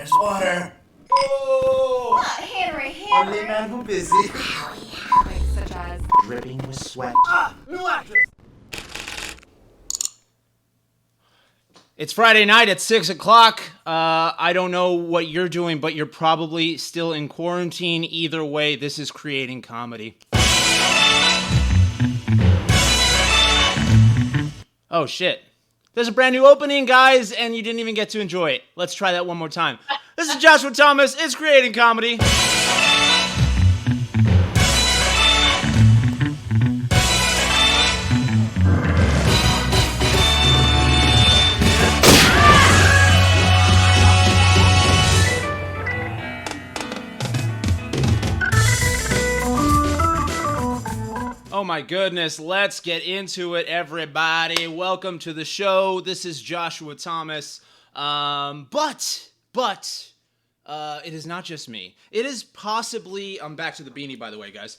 There's water. Oh! Henry. Only man who busy. Such as... Dripping with sweat. New actress. It's Friday night at 6 o'clock. I don't know what you're doing, but you're probably still in quarantine. Either way, this is creating comedy. Oh, shit. There's a brand new opening, guys, and you didn't even get to enjoy it. Let's try that one more time. This is Joshua Thomas. It's creating comedy. Oh my goodness, let's get into it, everybody. Welcome to the show. This is Joshua Thomas. But it is not just me. It is possibly, I'm back to the beanie, by the way, guys.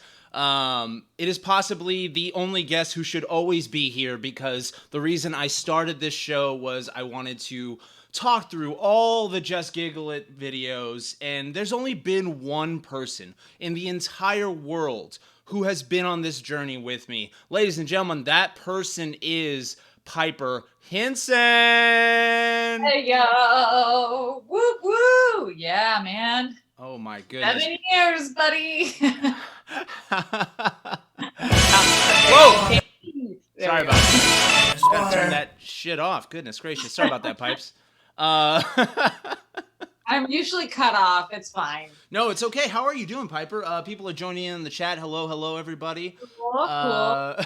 It is possibly the only guest who should always be here, because the reason I started this show was I wanted to talk through all the Just Giggle It videos, and there's only been one person in the entire world who has been on this journey with me. Ladies and gentlemen, that person is Piper Hinson. Hey, yo. Woo, woo. Yeah, man. Oh, my goodness. 7 years, buddy. Whoa. Sorry about that. Just gotta turn that shit off. Goodness gracious. Sorry about that, Pipes. I'm usually cut off. It's fine. No, it's okay. How are you doing, Piper? People are joining in the chat. Hello, everybody. Cool. As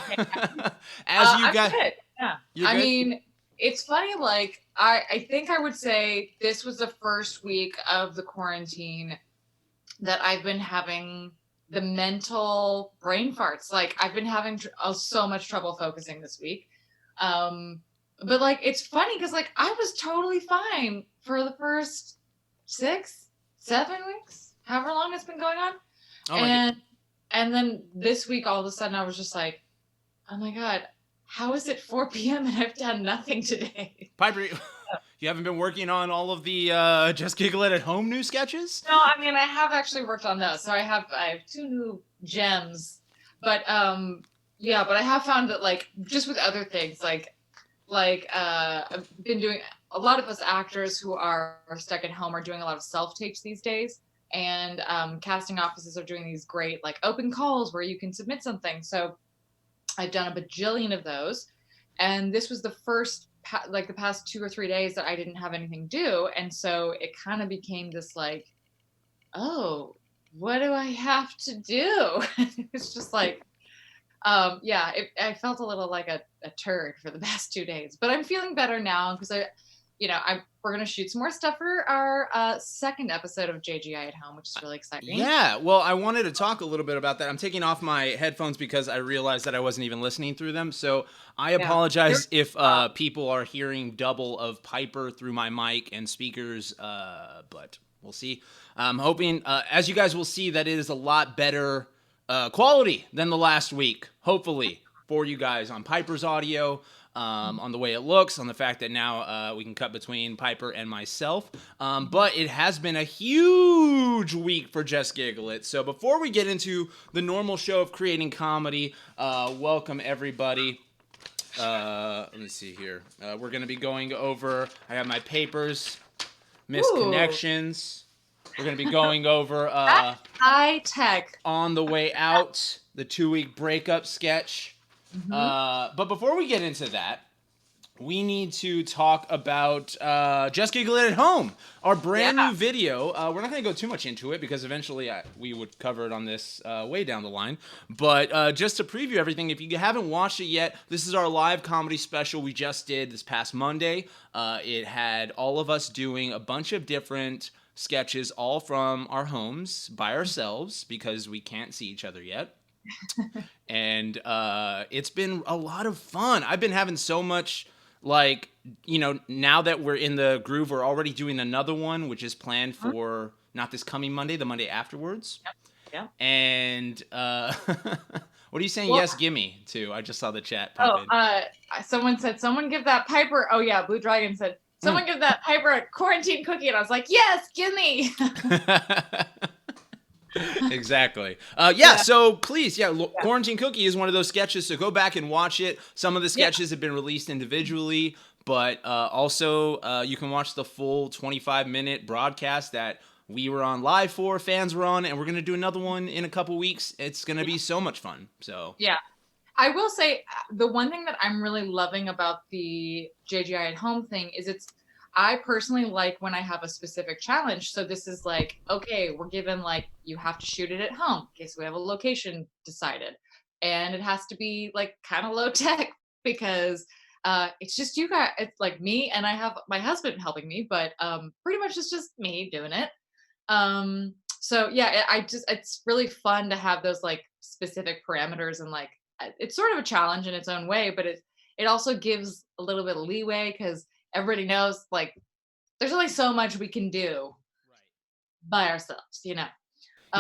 you I'm guys, good. Yeah. You're I good? mean, it's funny. Like, I think I would say this was the first week of the quarantine that I've been having the mental brain farts. Like, I've been having so much trouble focusing this week. But like, it's funny because like I was totally fine for the first 6, 7 weeks, however long it's been going on. And then this week, all of a sudden, I was just like, oh my God, how is it 4 p.m. and I've done nothing today? Piper, you haven't been working on all of the Just Giggle It at Home new sketches? No, I mean, I have actually worked on those. So I have 2 new gems. But yeah, but I have found that like just with other things, like I've been doing, a lot of us actors who are stuck at home are doing a lot of self-tapes these days. And casting offices are doing these great like open calls where you can submit something. So I've done a bajillion of those. And this was the first, like the past 2 or 3 days that I didn't have anything to do. And so it kind of became this like, oh, what do I have to do? It's just like, yeah, I felt a little like a turd for the past 2 days, but I'm feeling better now because we're going to shoot some more stuff for our second episode of JGI at Home, which is really exciting. Yeah, well, I wanted to talk a little bit about that. I'm taking off my headphones because I realized that I wasn't even listening through them. So I apologize if people are hearing double of Piper through my mic and speakers, but we'll see. I'm hoping, as you guys will see, that it is a lot better quality than the last week, hopefully, for you guys on Piper's audio. On the way it looks, on the fact that now we can cut between Piper and myself. But it has been a huge week for Just Giggle It. So before we get into the normal show of creating comedy, welcome everybody. Let me see here. We're going to be going over, I have my papers, misconnections. We're going to be going over high tech. On the Way Out, the 2-week breakup sketch. But before we get into that, we need to talk about Just Giggle It at Home, our brand new video. We're not going to go too much into it because eventually we would cover it on this way down the line. But just to preview everything, if you haven't watched it yet, this is our live comedy special we just did this past Monday. It had all of us doing a bunch of different sketches, all from our homes by ourselves because we can't see each other yet. And it's been a lot of fun. I've been having so much, like, now that we're in the groove, we're already doing another one, which is planned for not this coming Monday, the Monday afterwards. Yep. And what are you saying? Well, yes, gimme to? I just saw the chat pop in. Someone said, someone give that Piper. Oh yeah, Blue Dragon said, someone give that Piper a quarantine cookie, and I was like, yes, give me. Exactly. Yeah. So please, Yeah. Quarantine Cookie is one of those sketches, so go back and watch it. Some of the Yeah. sketches have been released individually, but also you can watch the full 25-minute broadcast that we were on live for, fans were on, and we're going to do another one in a couple weeks. It's going to be so much fun. So Yeah. I will say the one thing that I'm really loving about the JGI at home thing is I personally like when I have a specific challenge. So this is like, okay, we're given like, you have to shoot it at home. Okay, so we have a location decided. And it has to be like kind of low tech because it's just you guys, it's like me and I have my husband helping me, but pretty much it's just me doing it. So yeah, it's really fun to have those like specific parameters and like it's sort of a challenge in its own way, but it also gives a little bit of leeway because everybody knows like there's only so much we can do by ourselves, you know.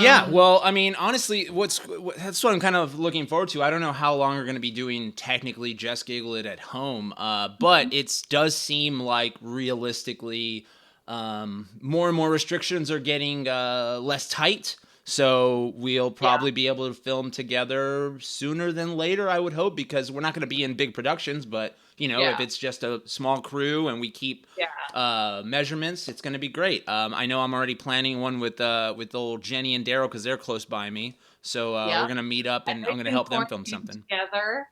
yeah, well, I mean, honestly, that's what I'm kind of looking forward to. I don't know how long we're going to be doing technically Just Giggle It at home, but it does seem like realistically more and more restrictions are getting less tight. So we'll probably be able to film together sooner than later, I would hope, because we're not going to be in big productions, but if it's just a small crew and we keep measurements, it's going to be great. I know I'm already planning one with old Jenny and Daryl because they're close by me. So we're going to meet up and I'm going to help them film something. Together.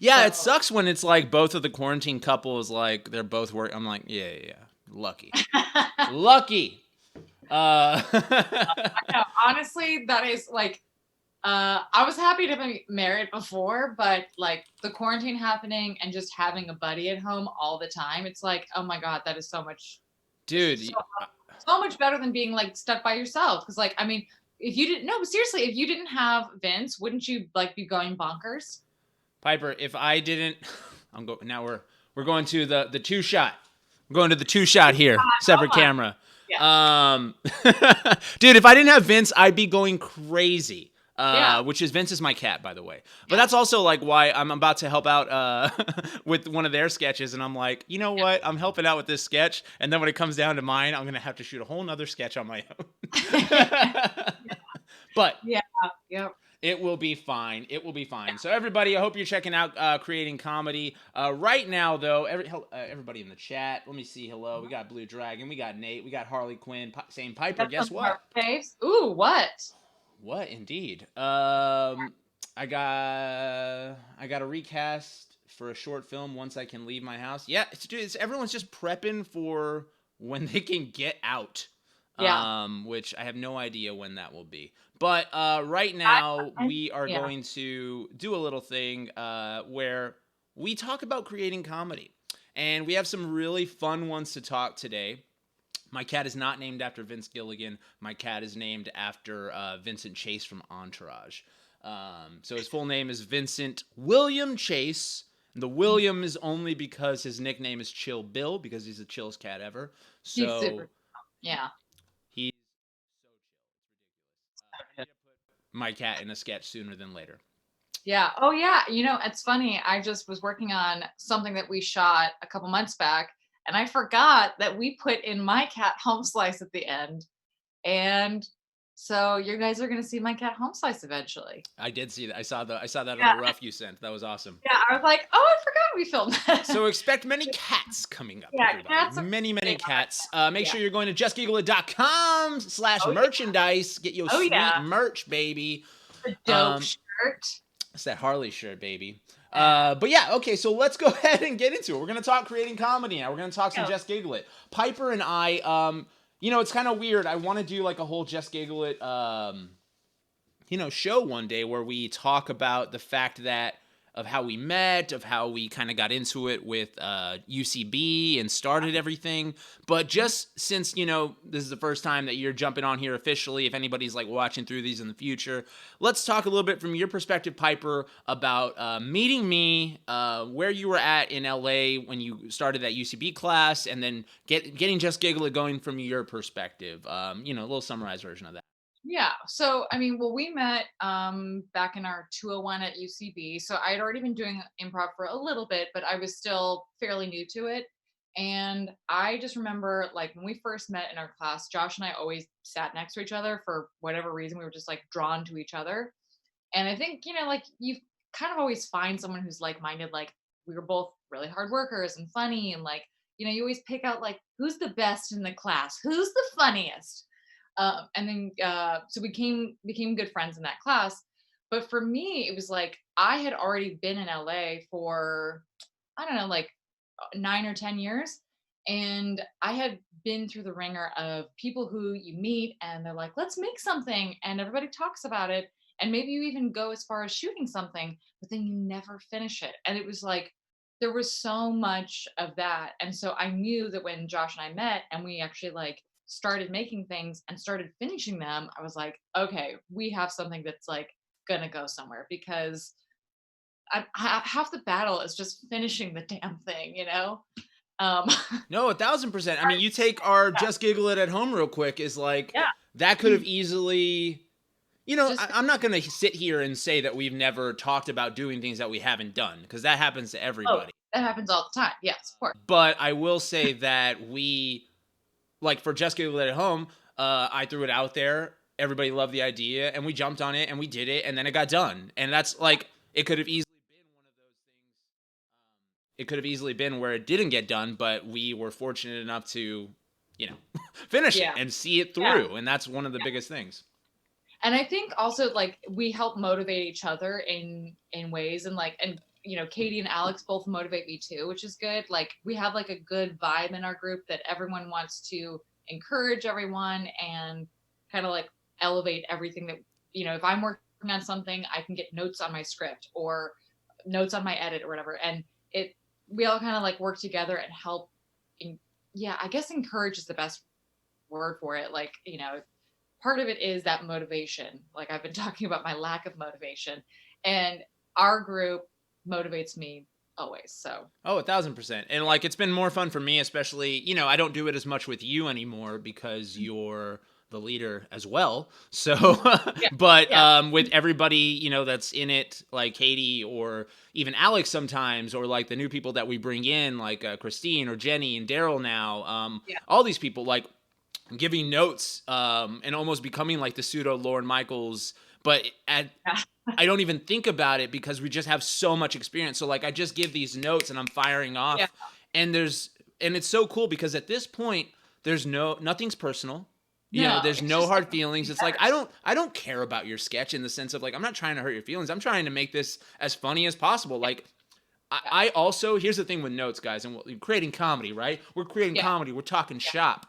Yeah, So. It sucks when it's like both of the quarantine couples, like they're both working. I'm like, yeah. Lucky. Lucky. I know. Honestly, that is like, I was happy to be married before, but like the quarantine happening and just having a buddy at home all the time, it's like, oh my God, that is so much, dude, so much better than being like stuck by yourself. Because like, I mean, if you didn't, no, but seriously, if you didn't have Vince, wouldn't you like be going bonkers? Piper, if I didn't, now we're going to the two shot. We're going to the two shot here, separate camera. Yeah. Dude, if I didn't have Vince, I'd be going crazy. Which is Vince is my cat, by the way. But that's also like why I'm about to help out with one of their sketches, and I'm like, you know what? I'm helping out with this sketch, and then when it comes down to mine, I'm gonna have to shoot a whole nother sketch on my own. But it will be fine. It will be fine. So everybody, I hope you're checking out Creating Comedy. Right now, though, everybody in the chat, let me see. Hello, we got Blue Dragon, we got Nate, we got Harley Quinn, same Piper. Guess what? Ooh, what? What indeed? I got a recast for a short film once I can leave my house. Yeah, everyone's just prepping for when they can get out. Which I have no idea when that will be. But right now we are going to do a little thing where we talk about creating comedy, and we have some really fun ones to talk today. My cat is not named after Vince Gilligan. My cat is named after Vincent Chase from Entourage. So his full name is Vincent William Chase. And the William is only because his nickname is Chill Bill, because he's the chillest cat ever. So he's super. Yeah. He's so chill. It's ridiculous. I need to put my cat in a sketch sooner than later. Yeah. Oh, yeah. It's funny. I just was working on something that we shot a couple months back. And I forgot that we put in my cat home slice at the end. And so you guys are going to see my cat home slice eventually. I did see that. I saw that on the rough you sent. That was awesome. Yeah, I was like, oh, I forgot we filmed that. So expect many cats coming up. Yeah, everybody. cats. Many cats. Make sure you're going to justgiggleit.com/merchandise. Get your sweet merch, baby. The dope shirt. It's that Harley shirt, baby. But yeah, okay, so let's go ahead and get into it. We're going to talk creating comedy now. We're going to talk some Just Giggle It. Piper and I, it's kind of weird. I want to do like a whole Just Giggle It, show one day where we talk about the fact of how we met, of how we kind of got into it with UCB and started everything. But just since, this is the first time that you're jumping on here officially, if anybody's like watching through these in the future, let's talk a little bit from your perspective, Piper, about meeting me, where you were at in LA when you started that UCB class, and then getting Just Giggle It going from your perspective. A little summarized version of that. Yeah. So, we met back in our 201 at UCB. So I had already been doing improv for a little bit, but I was still fairly new to it. And I just remember like when we first met in our class, Josh and I always sat next to each other for whatever reason. We were just like drawn to each other. And I think, like you kind of always find someone who's like minded. Like we were both really hard workers and funny. And like, you always pick out like who's the best in the class, who's the funniest. And then so we became good friends in that class. But for me, it was like I had already been in LA for, I don't know, like 9 or 10 years. And I had been through the ringer of people who you meet and they're like, let's make something. And everybody talks about it. And maybe you even go as far as shooting something, but then you never finish it. And it was like, there was so much of that. And so I knew that when Josh and I met and we actually like started making things and started finishing them, I was like, okay, we have something that's like gonna go somewhere because half the battle is just finishing the damn thing. Um, No, 1,000%. I mean, you take our Just Giggle It at home real quick is like, yeah, that could have easily, just I'm not going to sit here and say that we've never talked about doing things that we haven't done because that happens to oh, everybody. that happens all the time. Yes, of course. But I will say that we, like for Just Giggle It at home, I threw it out there. Everybody loved the idea and we jumped on it and we did it and then it got done. And that's like, it could have easily been one of those things. It could have easily been where it didn't get done, but we were fortunate enough to, finish it and see it through. And that's one of the biggest things. And I think also like we help motivate each other in ways and Katie and Alex both motivate me too, which is good. Like we have like a good vibe in our group that everyone wants to encourage everyone and kind of like elevate everything that, if I'm working on something, I can get notes on my script or notes on my edit or whatever. And we all kind of like work together and help. I guess encourage is the best word for it. Like, part of it is that motivation. Like I've been talking about my lack of motivation, and our group motivates me always. So 1,000%. And like it's been more fun for me, especially, I don't do it as much with you anymore because you're the leader as well. So but with everybody, that's in it, like Katie or even Alex sometimes, or like the new people that we bring in, like Christine or Jenny and Daryl now, all these people like giving notes and almost becoming like the pseudo Lorne Michaels, but I don't even think about it because we just have so much experience. So like I just give these notes and I'm firing off and it's so cool because at this point there's nothing's personal. There's no hard feelings. It's like I don't care about your sketch in the sense of like I'm not trying to hurt your feelings. I'm trying to make this as funny as possible. Like I also, here's the thing with notes, guys, and we're creating comedy, right? We're creating comedy. We're talking shop.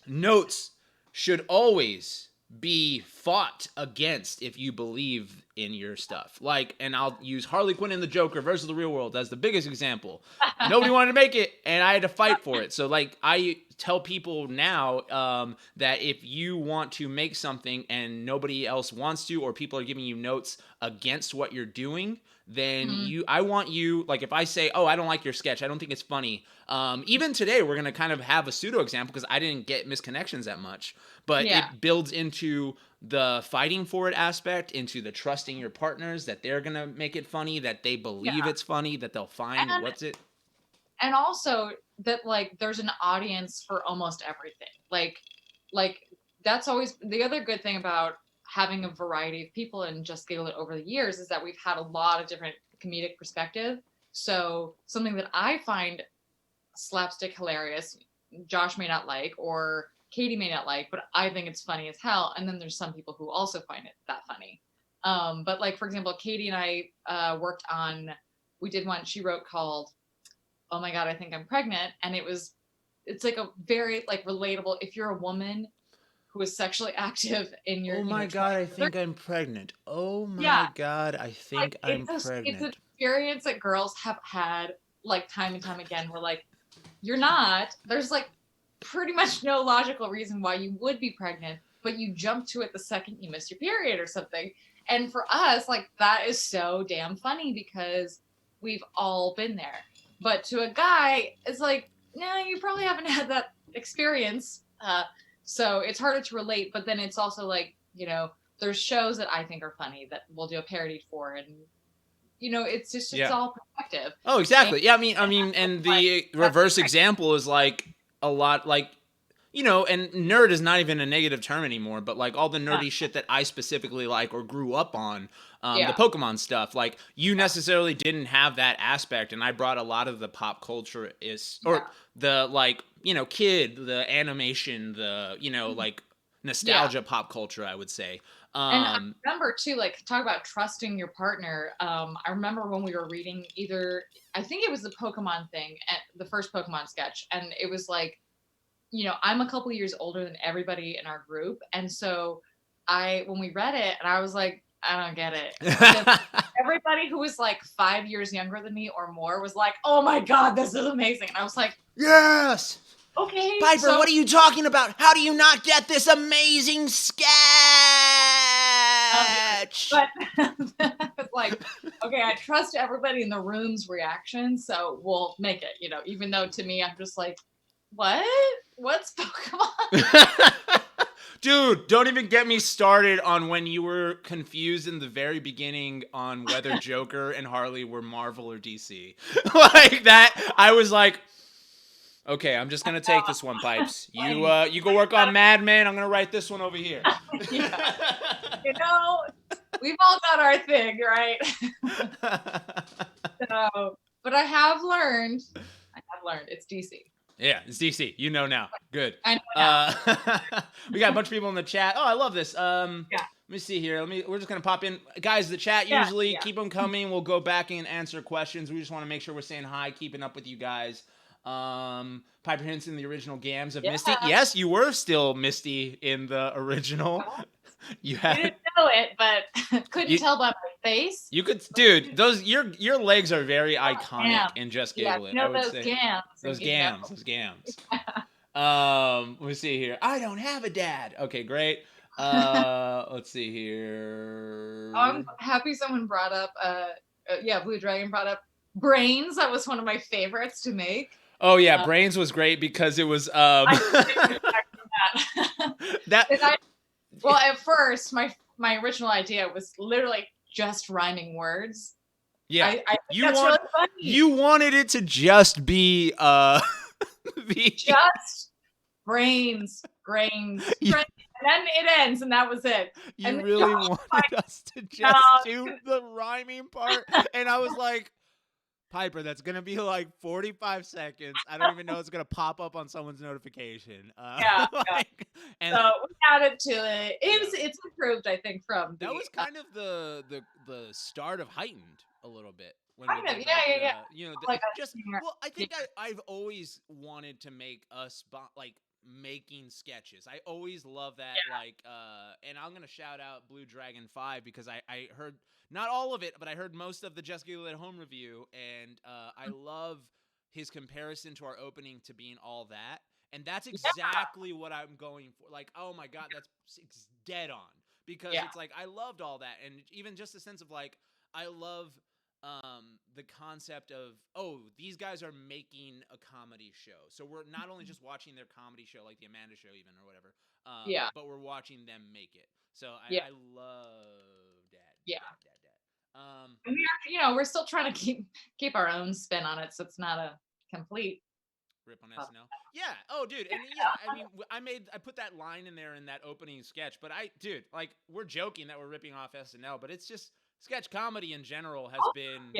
Notes should always be fought against if you believe in your stuff. Like, and I'll use Harley Quinn and the Joker versus the real world as the biggest example. Nobody wanted to make it, and I had to fight for it. So, like, I tell people now that if you want to make something and nobody else wants to, or people are giving you notes against what you're doing, then I want you, like if I say, oh, I don't like your sketch, I don't think it's funny. Even today, we're going to kind of have a pseudo example because I didn't get misconnections that much, but it builds into the fighting for it aspect, into the trusting your partners that they're going to make it funny, that they believe it's funny, that they'll find what's it. And also that like, there's an audience for almost everything. Like that's always the other good thing about having a variety of people and Just Giggle It over the years is that we've had a lot of different comedic perspective. So something that I find slapstick hilarious, Josh may not like, or Katie may not like, but I think it's funny as hell. And then there's some people who also find it that funny. But like, for example, Katie and I we did one she wrote called, "Oh my God, I think I'm pregnant." And it's like a very like relatable, if you're a woman who is sexually active in your, oh my God, I think I'm pregnant. Oh my God, I think I'm pregnant. It's an experience that girls have had like time and time again. Where like, you're not, there's like pretty much no logical reason why you would be pregnant, but you jump to it the second you miss your period or something. And for us, like that is so damn funny because we've all been there. But to a guy, it's like, no, you probably haven't had that experience. So it's harder to relate, but then it's also like, there's shows that I think are funny that we'll do a parody for, and it's just it's Yeah. all perspective. Oh, exactly. Yeah, I mean, and the reverse example is like a lot like, and nerd is not even a negative term anymore, but like all the nerdy shit that I specifically like or grew up on, the Pokemon stuff, like you necessarily didn't have that aspect, and I brought a lot of the pop culture the like, kid, the animation, the, like nostalgia pop culture, I would say. And I remember too, like, talk about trusting your partner. I remember when we were reading I think it was the Pokemon thing, the first Pokemon sketch, and it was like, I'm a couple years older than everybody in our group, and so when we read it, and I was like, I don't get it. Everybody who was like 5 years younger than me or more was like, oh my God, this is amazing. And I was like, yes. Okay. Piper, what are you talking about? How do you not get this amazing sketch? But it's like, okay, I trust everybody in the room's reaction, so we'll make it, even though to me, I'm just like, what? What's Pokemon? Dude, don't even get me started on when you were confused in the very beginning on whether Joker and Harley were Marvel or DC. Like that, I was like, okay, I'm just gonna take this one, Pipes. You go work on Mad Men. I'm gonna write this one over here. We've all got our thing, right? But I have learned it's DC. Yeah, it's DC. You know now. Good. I know now. We got a bunch of people in the chat. Oh, I love this. Let me see here. We're just gonna pop in, guys. The chat usually keep them coming. We'll go back and answer questions. We just want to make sure we're saying hi, keeping up with you guys. Piper Hinson, the original Gams of Misty. Yes, you were still Misty in the original. You didn't know it, but couldn't tell by my face. You could, dude. Your legs are very iconic in Just Giggle It. I would say those gams. Let's see here. I don't have a dad. Okay, great. Let's see here. I'm happy someone brought up. Blue Dragon brought up Brains. That was one of my favorites to make. Oh yeah, Brains was great because it was well, at first my original idea was literally just rhyming words. Yeah, I think that's really funny. You wanted it to just be just brains, and then it ends, and that was it. You really wanted us to just do the rhyming part, and I was like, Piper, that's gonna be like 45 seconds. I don't even know it's gonna pop up on someone's notification. And so we added to it. It's improved, I think. That was kind of the start of Heightened a little bit. I think I've always wanted to make us making sketches. I always love that. And I'm gonna shout out Blue Dragon 5 because I heard. Not all of it, but I heard most of the Just Giggle It home review, and I love his comparison to our opening to being all that, and that's exactly what I'm going for. Like, oh my God, that's dead on, because it's like I loved all that, and even just the sense of like I love the concept of, oh, these guys are making a comedy show, so we're not only just watching their comedy show like the Amanda Show even or whatever, but we're watching them make it. So I love that. Dad. We're still trying to keep our own spin on it, so it's not a complete rip on SNL. Yeah. Oh, dude. And I mean, I put that line in there in that opening sketch, but we're joking that we're ripping off SNL, but it's just sketch comedy in general has been,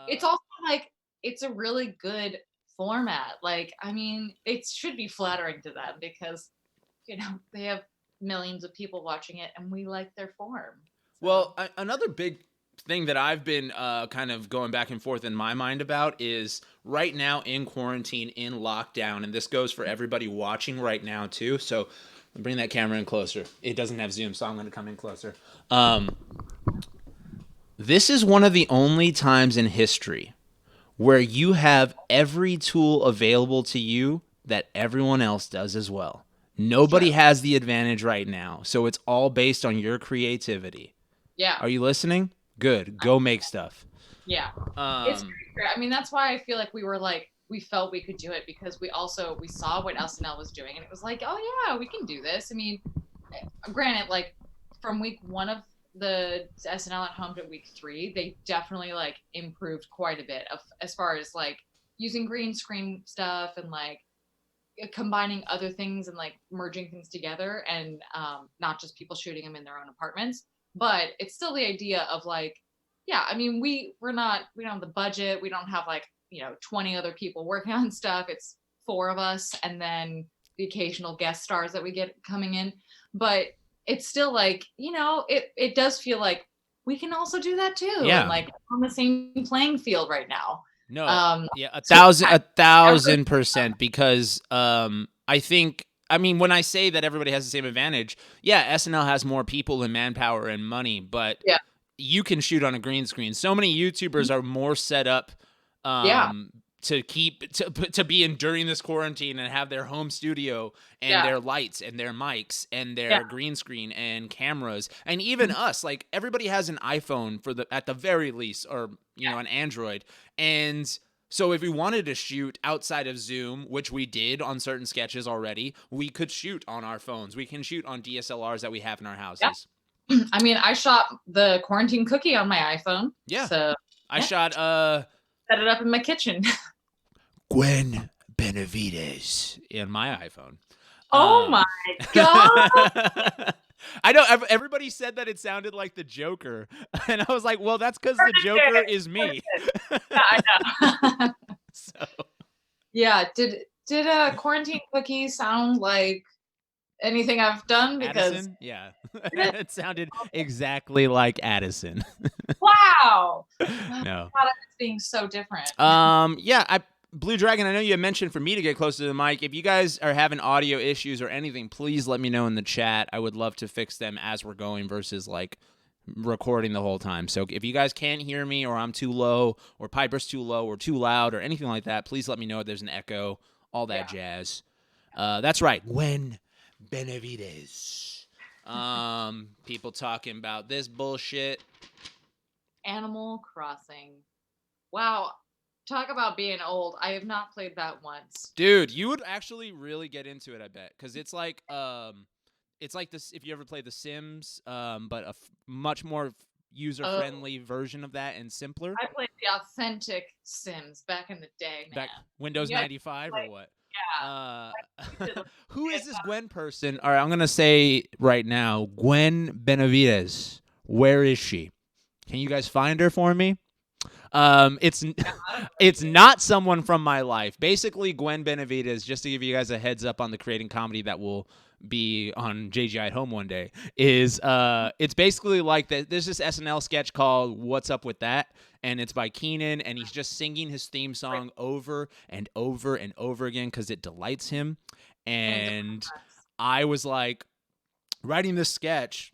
it's also like it's a really good format. Like, I mean, it should be flattering to them because they have millions of people watching it, and we like their form. Well, another big thing that I've been kind of going back and forth in my mind about is right now in quarantine, in lockdown, and this goes for everybody watching right now too. So bring that camera in closer. It doesn't have zoom, so I'm going to come in closer. This is one of the only times in history where you have every tool available to you that everyone else does as well. Nobody has the advantage right now, so it's all based on your creativity. Yeah. Are you listening? Good. Go make stuff. Yeah. It's great. I mean, that's why I feel like we felt we could do it because we saw what SNL was doing, and it was like, oh yeah, we can do this. I mean, granted, like from week one of the SNL at home to week 3, they definitely like improved quite a bit of as far as like using green screen stuff and like combining other things and like merging things together, and not just people shooting them in their own apartments. But it's still the idea of like, yeah, I mean, we don't have the budget, we don't have like 20 other people working on stuff. It's 4 of us and then the occasional guest stars that we get coming in. But it's still like, it does feel like we can also do that too. Yeah. And like on the same playing field right now. No, yeah, 1,000%, because I think, I mean, when I say that everybody has the same advantage, yeah, SNL has more people and manpower and money, but Yeah. you can shoot on a green screen. So many YouTubers are more set up to be in during this quarantine and have their home studio and their lights and their mics and their green screen and cameras, and even us, like everybody has an iPhone at the very least, or an Android. And so if we wanted to shoot outside of Zoom, which we did on certain sketches already, we could shoot on our phones. We can shoot on DSLRs that we have in our houses. I mean, I shot the quarantine cookie on my iPhone. Yeah. So I shot set it up in my kitchen. Gwen Benavides in my iPhone. Oh my God. I know everybody said that it sounded like the Joker, and I was like, well, that's because the Joker is me. Yeah, I know. So yeah, did quarantine cookie sound like anything I've done? Because Addison? Yeah. It sounded exactly like Addison. wow. No. I thought it was being so different. Yeah, Blue Dragon, I know you had mentioned for me to get closer to the mic. If you guys are having audio issues or anything, please let me know in the chat. I would love to fix them as we're going versus like recording the whole time. So if you guys can't hear me, or I'm too low, or Piper's too low or too loud or anything like that, please let me know if there's an echo, all that jazz. That's right. Gwen Benavides. People talking about this bullshit. Animal Crossing. Wow. Talk about being old. I have not played that once. Dude, you would actually really get into it, I bet, because it's like this. If you ever played The Sims, but a much more user-friendly version of that and simpler. I played the authentic Sims back in the day, man. Back Windows 95 or what? Yeah. Who is this Gwen person? All right, I'm gonna say right now, Gwen Benavides. Where is she? Can you guys find her for me? It's not someone from my life. Basically, Gwen Benavides, just to give you guys a heads up on the creating comedy that will be on JGI at Home one day, is it's basically like that. There's this SNL sketch called "What's Up with That," and it's by Keenan, and he's just singing his theme song over and over and over again because it delights him. And I was like writing this sketch,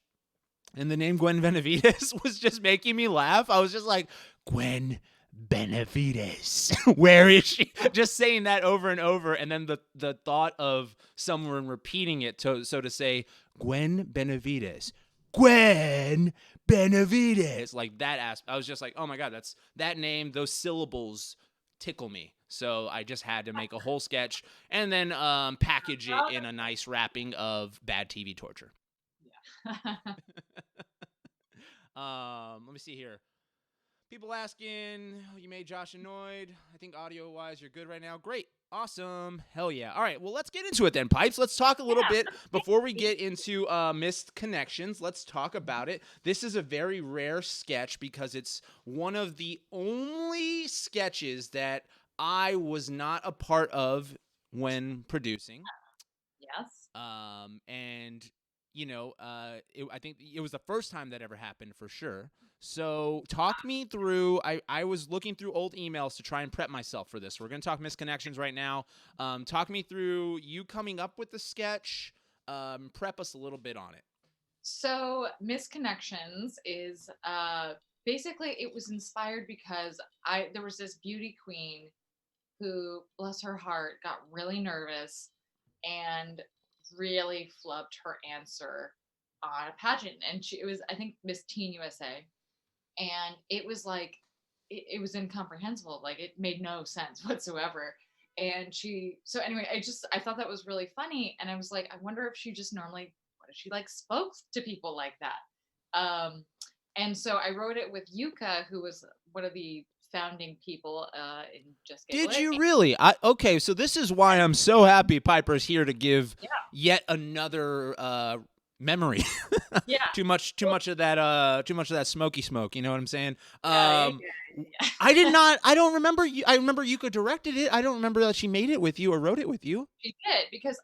and the name Gwen Benavides was just making me laugh. I was just like, Gwen Benavides. Where is she? Just saying that over and over, and then the thought of someone repeating it to say Gwen Benavides. Gwen Benavides. Like that I was just like, oh my God, that's that name, those syllables tickle me. So I just had to make a whole sketch and then package it in a nice wrapping of bad TV torture. Yeah. Let me see here. People asking, you made Josh annoyed. I think audio-wise, you're good right now. Great. Awesome. Hell yeah. All right, well, let's get into it then, Pipes. Let's talk a little bit before we get into missed connections. Let's talk about it. This is a very rare sketch because it's one of the only sketches that I was not a part of when producing. Yes. And, I think it was the first time that ever happened for sure. So talk me through, I was looking through old emails to try and prep myself for this. We're going to talk misconnections right now. Talk me through you coming up with the sketch. Prep us a little bit on it. So misconnections is basically it was inspired because there was this beauty queen who, bless her heart, got really nervous and really flubbed her answer on a pageant. And it was, I think, Miss Teen USA. And it was like, it was incomprehensible. Like it made no sense whatsoever. And so anyway, I thought that was really funny. And I was like, I wonder if she just normally, what if she like spoke to people like that? And so I wrote it with Yuka, who was one of the founding people in Just Giggle Did It. you really? Okay, so this is why I'm so happy Piper's here to give yet another memory. Yeah. too much of that smoky smoke. You know what I'm saying? Yeah. I don't remember. I remember Yuka directed it. I don't remember that she made it with you or wrote it with you. She did, because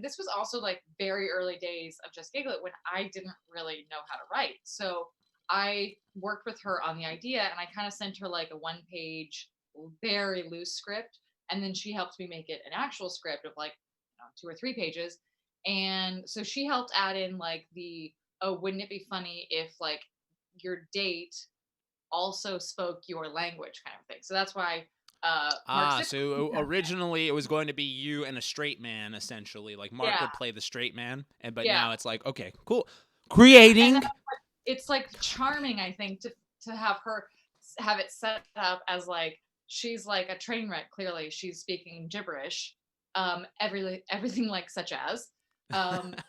this was also like very early days of Just Giggle It when I didn't really know how to write. So I worked with her on the idea, and I kind of sent her like a 1-page, very loose script, and then she helped me make it an actual script of like 2 or 3 pages. And so she helped add in like wouldn't it be funny if like your date also spoke your language kind of thing. So that's why so originally it was going to be you and a straight man, essentially. Like Mark would play the straight man, but now it's like, okay, cool. Creating. It's like charming, I think, to have her have it set up as like she's like a train wreck. Clearly, she's speaking gibberish, everything like such as, and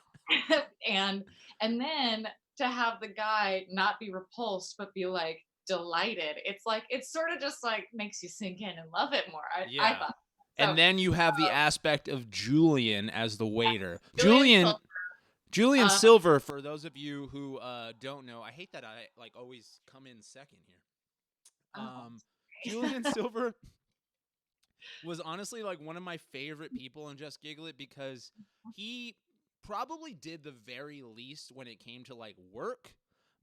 then to have the guy not be repulsed but be like delighted. It's like it's sort of just like makes you sink in and love it more. I thought. So, and then you have the aspect of Julian as the waiter. Julian Silver, for those of you who don't know, I hate that I like always come in second here. Julian Silver was honestly like one of my favorite people in Just Giggle It because he probably did the very least when it came to like work,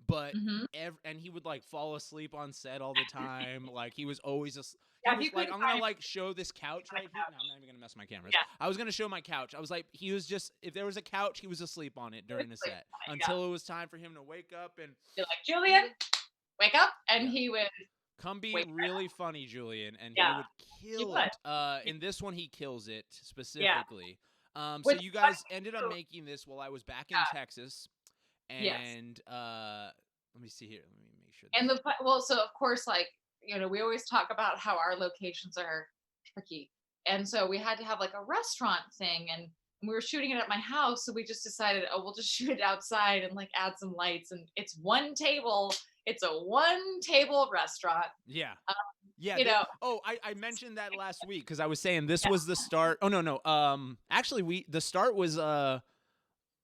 but and he would like fall asleep on set all the time. Like he was always I'm gonna like show this couch right here. No, I'm not even gonna mess my cameras. I was gonna show my couch. I was like, he was just, if there was a couch, he was asleep on it during the set until it was time for him to wake up and you're like, Julian, wake up, and he would come be really funny, Julian, and he would kill it. In this one, he kills it specifically. So you guys ended up making this while I was back in Texas, and let me see here. Let me make sure. And so of course, like we always talk about how our locations are tricky, and so we had to have like a restaurant thing, and we were shooting it at my house, so we just decided, we'll just shoot it outside and like add some lights, and it's one table. It's a 1-table restaurant. Yeah. I mentioned that last week because I was saying this was the start. Oh no. Actually, the start was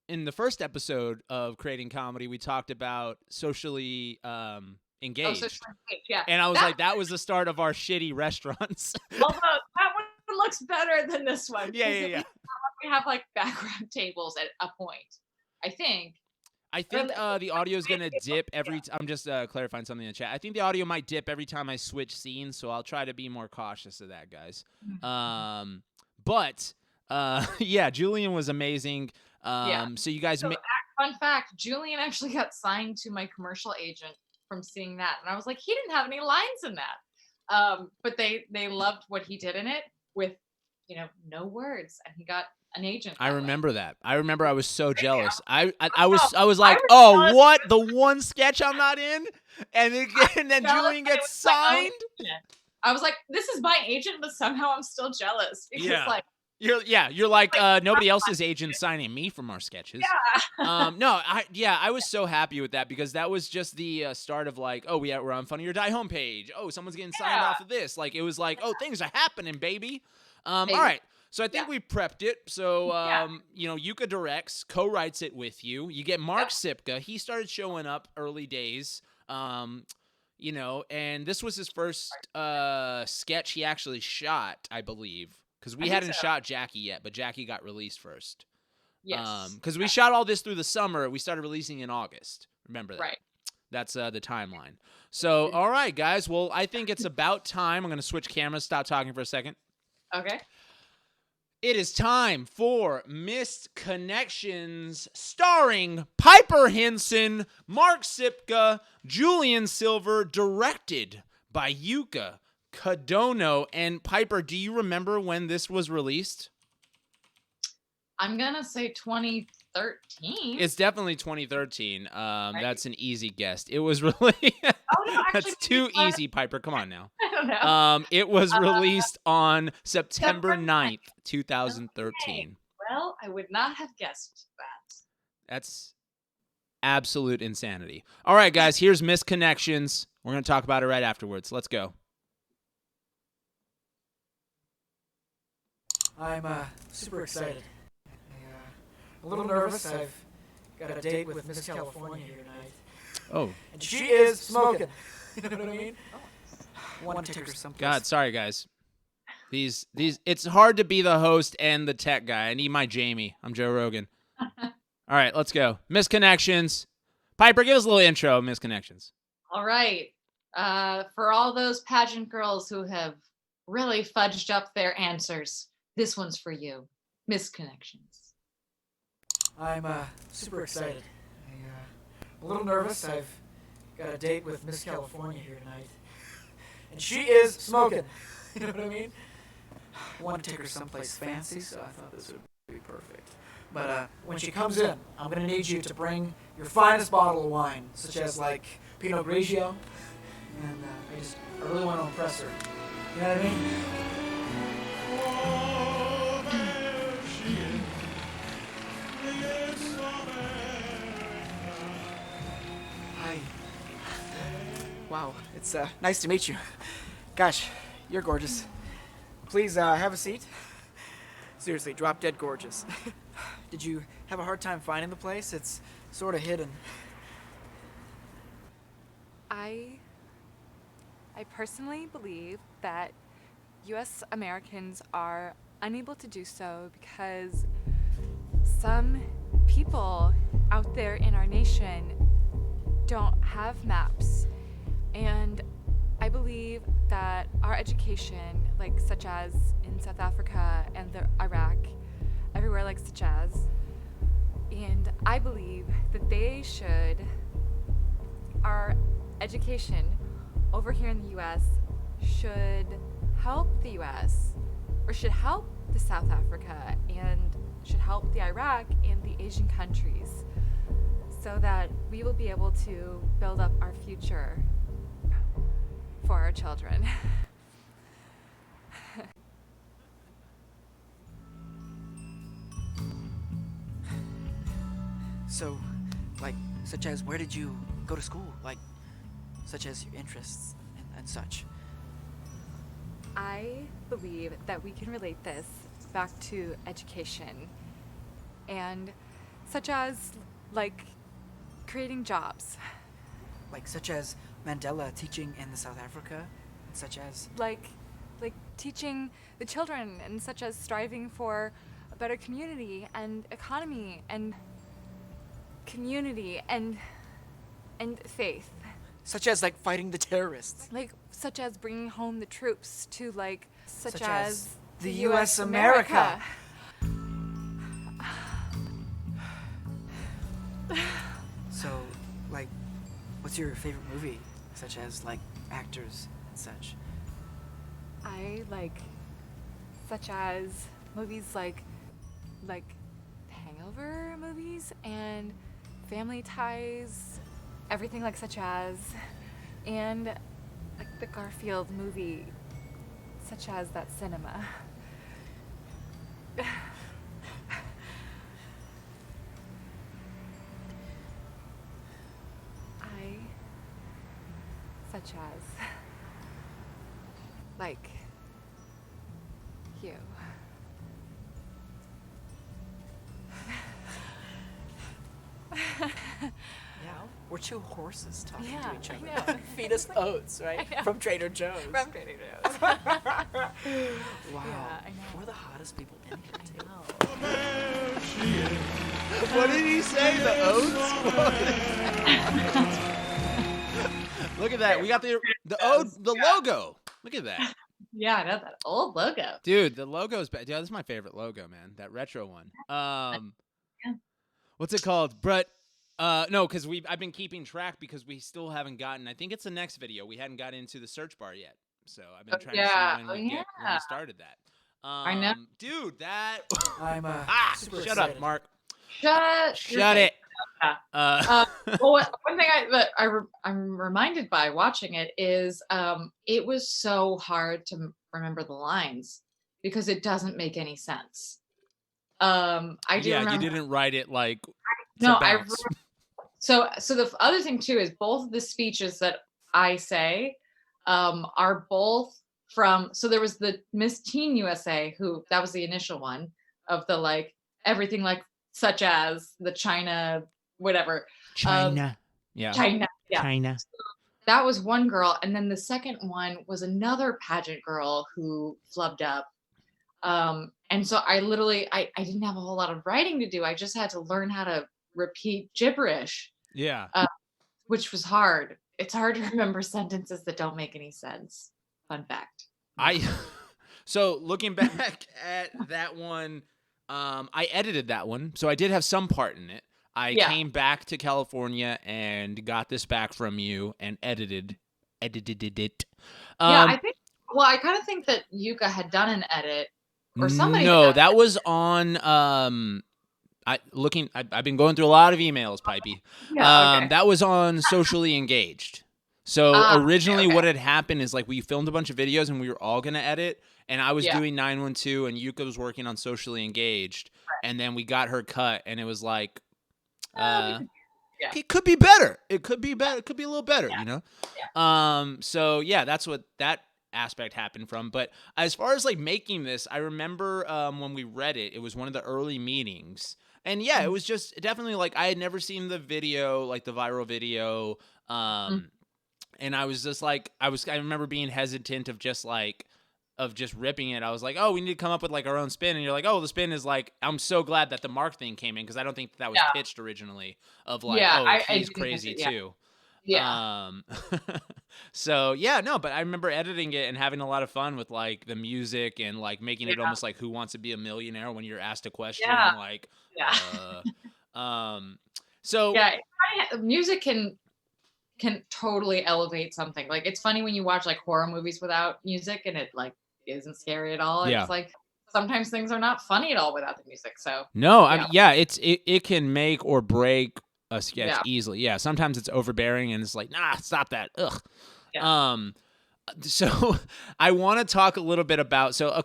in the first episode of Creating Comedy. We talked about socially engaged. And I was like, that was the start of our shitty restaurants. Although that one looks better than this one. Yeah. We have like background tables at a point, I think. The audio is going to dip every I'm just clarifying something in the chat. I think the audio might dip every time I switch scenes, so I'll try to be more cautious of that, guys. But Julian was amazing. So you guys fun fact, Julian actually got signed to my commercial agent from seeing that. And I was like, he didn't have any lines in that. But they loved what he did in it with, no words. And he got an agent. I remember that. I remember I was so jealous. I was like, oh, what? The one sketch I'm not in? And then Julian gets signed? I was like, this is my agent, but somehow I'm still jealous. Because you're like nobody else's agent signing me from our sketches. I was so happy with that because that was just the start of like, we're on Funny or Die homepage. Oh, someone's getting signed off of this. Like it was like, things are happening, baby. All right. So I think we prepped it. So, Yuka directs, co-writes it with you. You get Mark Sipka. He started showing up early days, and this was his first sketch he actually shot, I believe, because we hadn't shot Jackie yet, but Jackie got released first. Yes. Because we shot all this through the summer. We started releasing in August. Remember that? Right. That's the timeline. So, all right, guys. Well, I think it's about time. I'm going to switch cameras, stop talking for a second. Okay. It is time for Missed Connections, starring Piper Hinson, Mark Sipka, Julian Silver, directed by Yuka Kadono. And Piper, do you remember when this was released? I'm going to say 2013. It's definitely 2013. Right? That's an easy guess. It was really... That's too easy, Piper. Come on now. I don't know. It was released on September 9th, 2013. Okay. Well, I would not have guessed that. Absolute insanity. All right, guys, here's Misconnections. We're going to talk about it right afterwards. Let's go. I'm super excited. I'm a little nervous. I've got a date with Miss California here tonight. Oh. And she is smoking. You know what I mean? Want to take her someplace. God, sorry, guys. These it's hard to be the host and the tech guy. I need my Jamie. I'm Joe Rogan. All right, let's go. Misconnections. Piper, give us a little intro of Misconnections. All right. For all those pageant girls who have really fudged up their answers, this one's for you. Misconnections. I'm super excited. I'm a little nervous. I've got a date with Miss California here tonight. And she is smoking. You know what I mean? I want to take her someplace fancy, so I thought this would be perfect. But when she comes in, I'm going to need you to bring your finest bottle of wine, such as like Pinot Grigio. And I really want to impress her. You know what I mean? Hi. Wow, it's nice to meet you. Gosh, you're gorgeous. Please have a seat. Seriously, drop dead gorgeous. Did you have a hard time finding the place? It's sort of hidden. I personally believe that U.S. Americans are unable to do so because some people out there in our nation don't have maps. And I believe that our education, like such as in South Africa and Iraq, everywhere like such as, and I believe that our education over here in the U.S. should help the U.S. or should help the South Africa and should help the Iraq and the Asian countries so that we will be able to build up our future for our children. So, like, such as where did you go to school? Like, such as your interests and such. I believe that we can relate this back to education and such as like creating jobs. Like, such as Mandela teaching in the South Africa, such as Like teaching the children and such as striving for a better community and economy and community and faith. such as like fighting the terrorists. Like such as bringing home the troops to like such, Such as, as the US America. So, like, what's your favorite movie? Such as like actors and such. I like such as movies like Hangover movies and Family Ties, everything like such as, and like the Garfield movie, such as that cinema. Such as like you. Yeah, we're two horses talking Yeah, to each I other. know. Feed us oats, right? I know. From Trader Joe's. From Trader Joe's. Wow. Yeah, I know. We're the hottest people in here, too. What did he say? The oats? Look at that. We got the logo. Look at that. Yeah, I know that old logo. Dude, the logo's bad. Dude, that's my favorite logo, man. That retro one. What's it called? But no, because I've been keeping track because we still haven't gotten. I think it's the next video. We hadn't got into the search bar yet, so I've been trying to see when we started that. I know, dude. That I'm super shut excited. up, Mark. Shut it. Well, one thing I'm reminded by watching it is it was so hard to remember the lines because it doesn't make any sense. I do remember, you didn't write it like no, bounce. So the other thing too is both of the speeches that I say are both from. So there was the Miss Teen USA, who that was the initial one of the like everything like such as the China whatever China. Yeah. China. Yeah. China. That was one girl, and then the second one was another pageant girl who flubbed up. And so I literally I didn't have a whole lot of writing to do. I just had to learn how to repeat gibberish, Yeah. which was hard. It's hard to remember sentences that don't make any sense. Fun fact. So looking back at that one, I edited that one, so I did have some part in it. I came back to California and got this back from you and edited it. I think. Well, I kind of think that Yuka had done an edit, or somebody. No, that was on. I've been going through a lot of emails, Pipey. Yeah, okay. That was on Socially Engaged. So originally what had happened is like we filmed a bunch of videos and we were all going to edit, and I was doing 912 and Yuka was working on Socially Engaged, and then we got her cut and it was like it could be better. It could be better. It could be a little better, you know? Yeah. So yeah, that's what that aspect happened from. But as far as like making this, I remember when we read it, it was one of the early meetings. And yeah, it was just definitely like I had never seen the video, like the viral video. And I was just like, I remember being hesitant of just ripping it. I was like, oh, we need to come up with like our own spin. And you're like, oh, the spin is like, I'm so glad that the Mark thing came in because I don't think that was pitched originally of like, he's crazy too. Yeah. So yeah, no, but I remember editing it and having a lot of fun with like the music and like making it almost like Who Wants to Be a Millionaire when you're asked a question. Yeah. Like, so music can totally elevate something. Like it's funny when you watch like horror movies without music and it like isn't scary at all. Yeah. It's like sometimes things are not funny at all without the music. So no, I mean, it can make or break a sketch easily. Yeah, sometimes it's overbearing and it's like, nah, stop that. Ugh. Yeah. So I want to talk a little bit about. So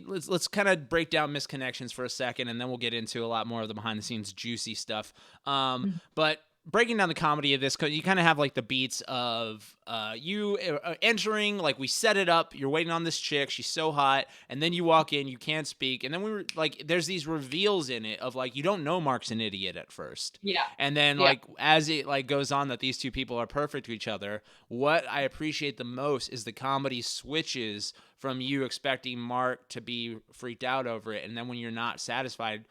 let's kind of break down Misconnections for a second, and then we'll get into a lot more of the behind the scenes juicy stuff. But breaking down the comedy of this, you kind of have like the beats of you entering, like we set it up, you're waiting on this chick, she's so hot, and then you walk in, you can't speak, and then we were like, there's these reveals in it of like, you don't know Mark's an idiot at first. Yeah. And then like, as it like goes on that these two people are perfect to each other, what I appreciate the most is the comedy switches from you expecting Mark to be freaked out over it, and then when you're not satisfied,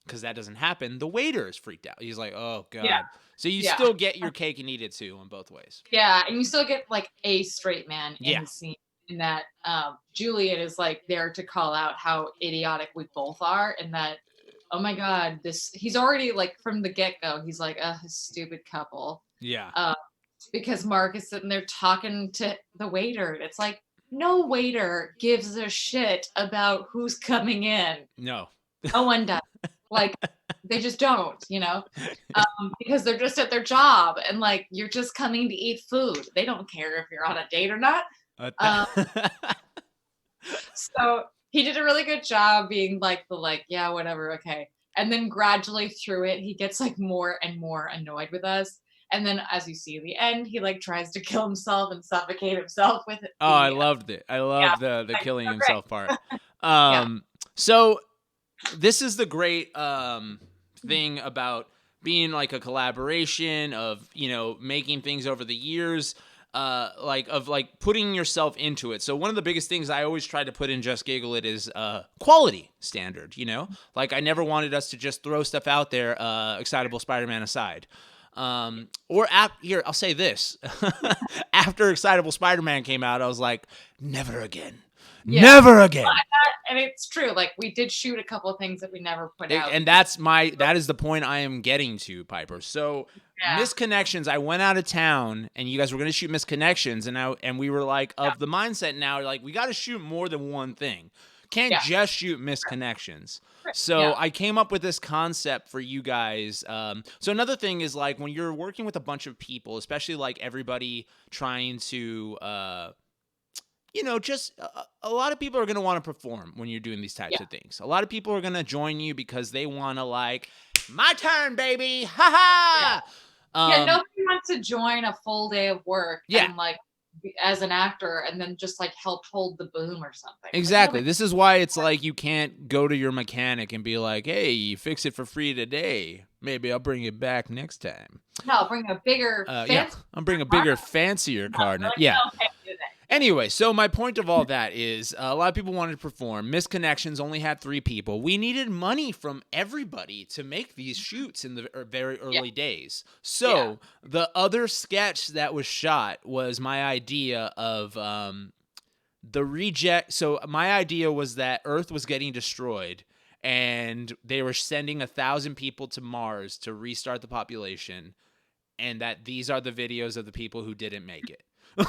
because that doesn't happen, the waiter is freaked out. He's like, oh, God. Yeah. So you still get your cake and eat it, too, in both ways. Yeah, and you still get, like, a straight man in the scene. In that Juliet is, like, there to call out how idiotic we both are. And that, oh, my God, he's already, like, from the get-go, he's like, a stupid couple. Yeah. Because Mark is sitting there talking to the waiter. It's like, no waiter gives a shit about who's coming in. No. No one does. Like, they just don't, you know, because they're just at their job and like, you're just coming to eat food. They don't care if you're on a date or not. So he did a really good job being like, yeah, whatever. Okay. And then gradually through it, he gets like more and more annoyed with us. And then as you see at the end, he like tries to kill himself and suffocate himself with it. Oh, I loved it. I loved the killing himself part. So this is the great thing about being like a collaboration of, you know, making things over the years, like putting yourself into it. So one of the biggest things I always try to put in Just Giggle It is quality standard, you know? Like I never wanted us to just throw stuff out there, Excitable Spider-Man aside. Here, I'll say this. After Excitable Spider-Man came out, I was like, never again. Yeah. Never again. And it's true. Like we did shoot a couple of things that we never put out. And that is the point I am getting to, Piper. So Misconnections, I went out of town and you guys were going to shoot Misconnections and we were like of the mindset now, like we got to shoot more than one thing. Can't just shoot Misconnections. So I came up with this concept for you guys. So another thing is like when you're working with a bunch of people, especially like everybody trying to, you know, just a lot of people are going to want to perform when you're doing these types of things. A lot of people are going to join you because they want to like, my turn, baby. Ha ha. Yeah, nobody wants to join a full day of work Yeah. and like as an actor and then just like help hold the boom or something. Exactly. This is why it's like you can't go to your mechanic and be like, "Hey, you fix it for free today. Maybe I'll bring it back next time." No, I'll bring a bigger, I'll bring a bigger, fancier car. Yeah. Anyway, so my point of all that is a lot of people wanted to perform. Misconnections only had 3 people. We needed money from everybody to make these shoots in the very early days. So the other sketch that was shot was my idea of the reject. So my idea was that Earth was getting destroyed and they were sending 1,000 people to Mars to restart the population, and that these are the videos of the people who didn't make it.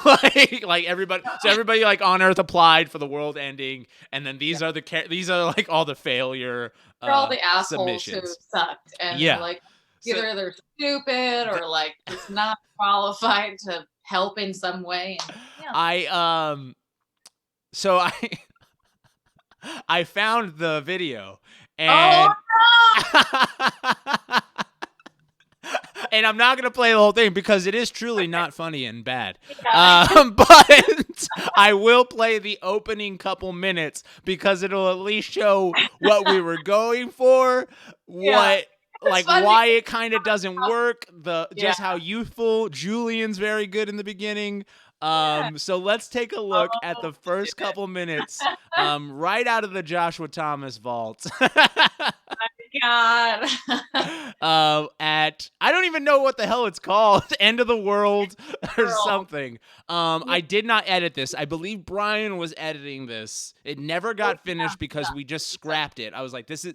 like everybody, so everybody like on Earth applied for the world ending, and then these are like all the failure for all the assholes submissions who sucked, and like either they're stupid or like it's not qualified to help in some way. And, so I found the video, and and I'm not going to play the whole thing because it is truly not funny and bad. But I will play the opening couple minutes because it'll at least show what we were going for, why it kind of doesn't work, just how youthful. Julian's very good in the beginning. So let's take a look at the first couple minutes right out of the Joshua Thomas vault. God. I don't even know what the hell it's called. End of the World or something. I did not edit this. I believe Brian was editing this. It never got finished because we just scrapped it. I was like, this is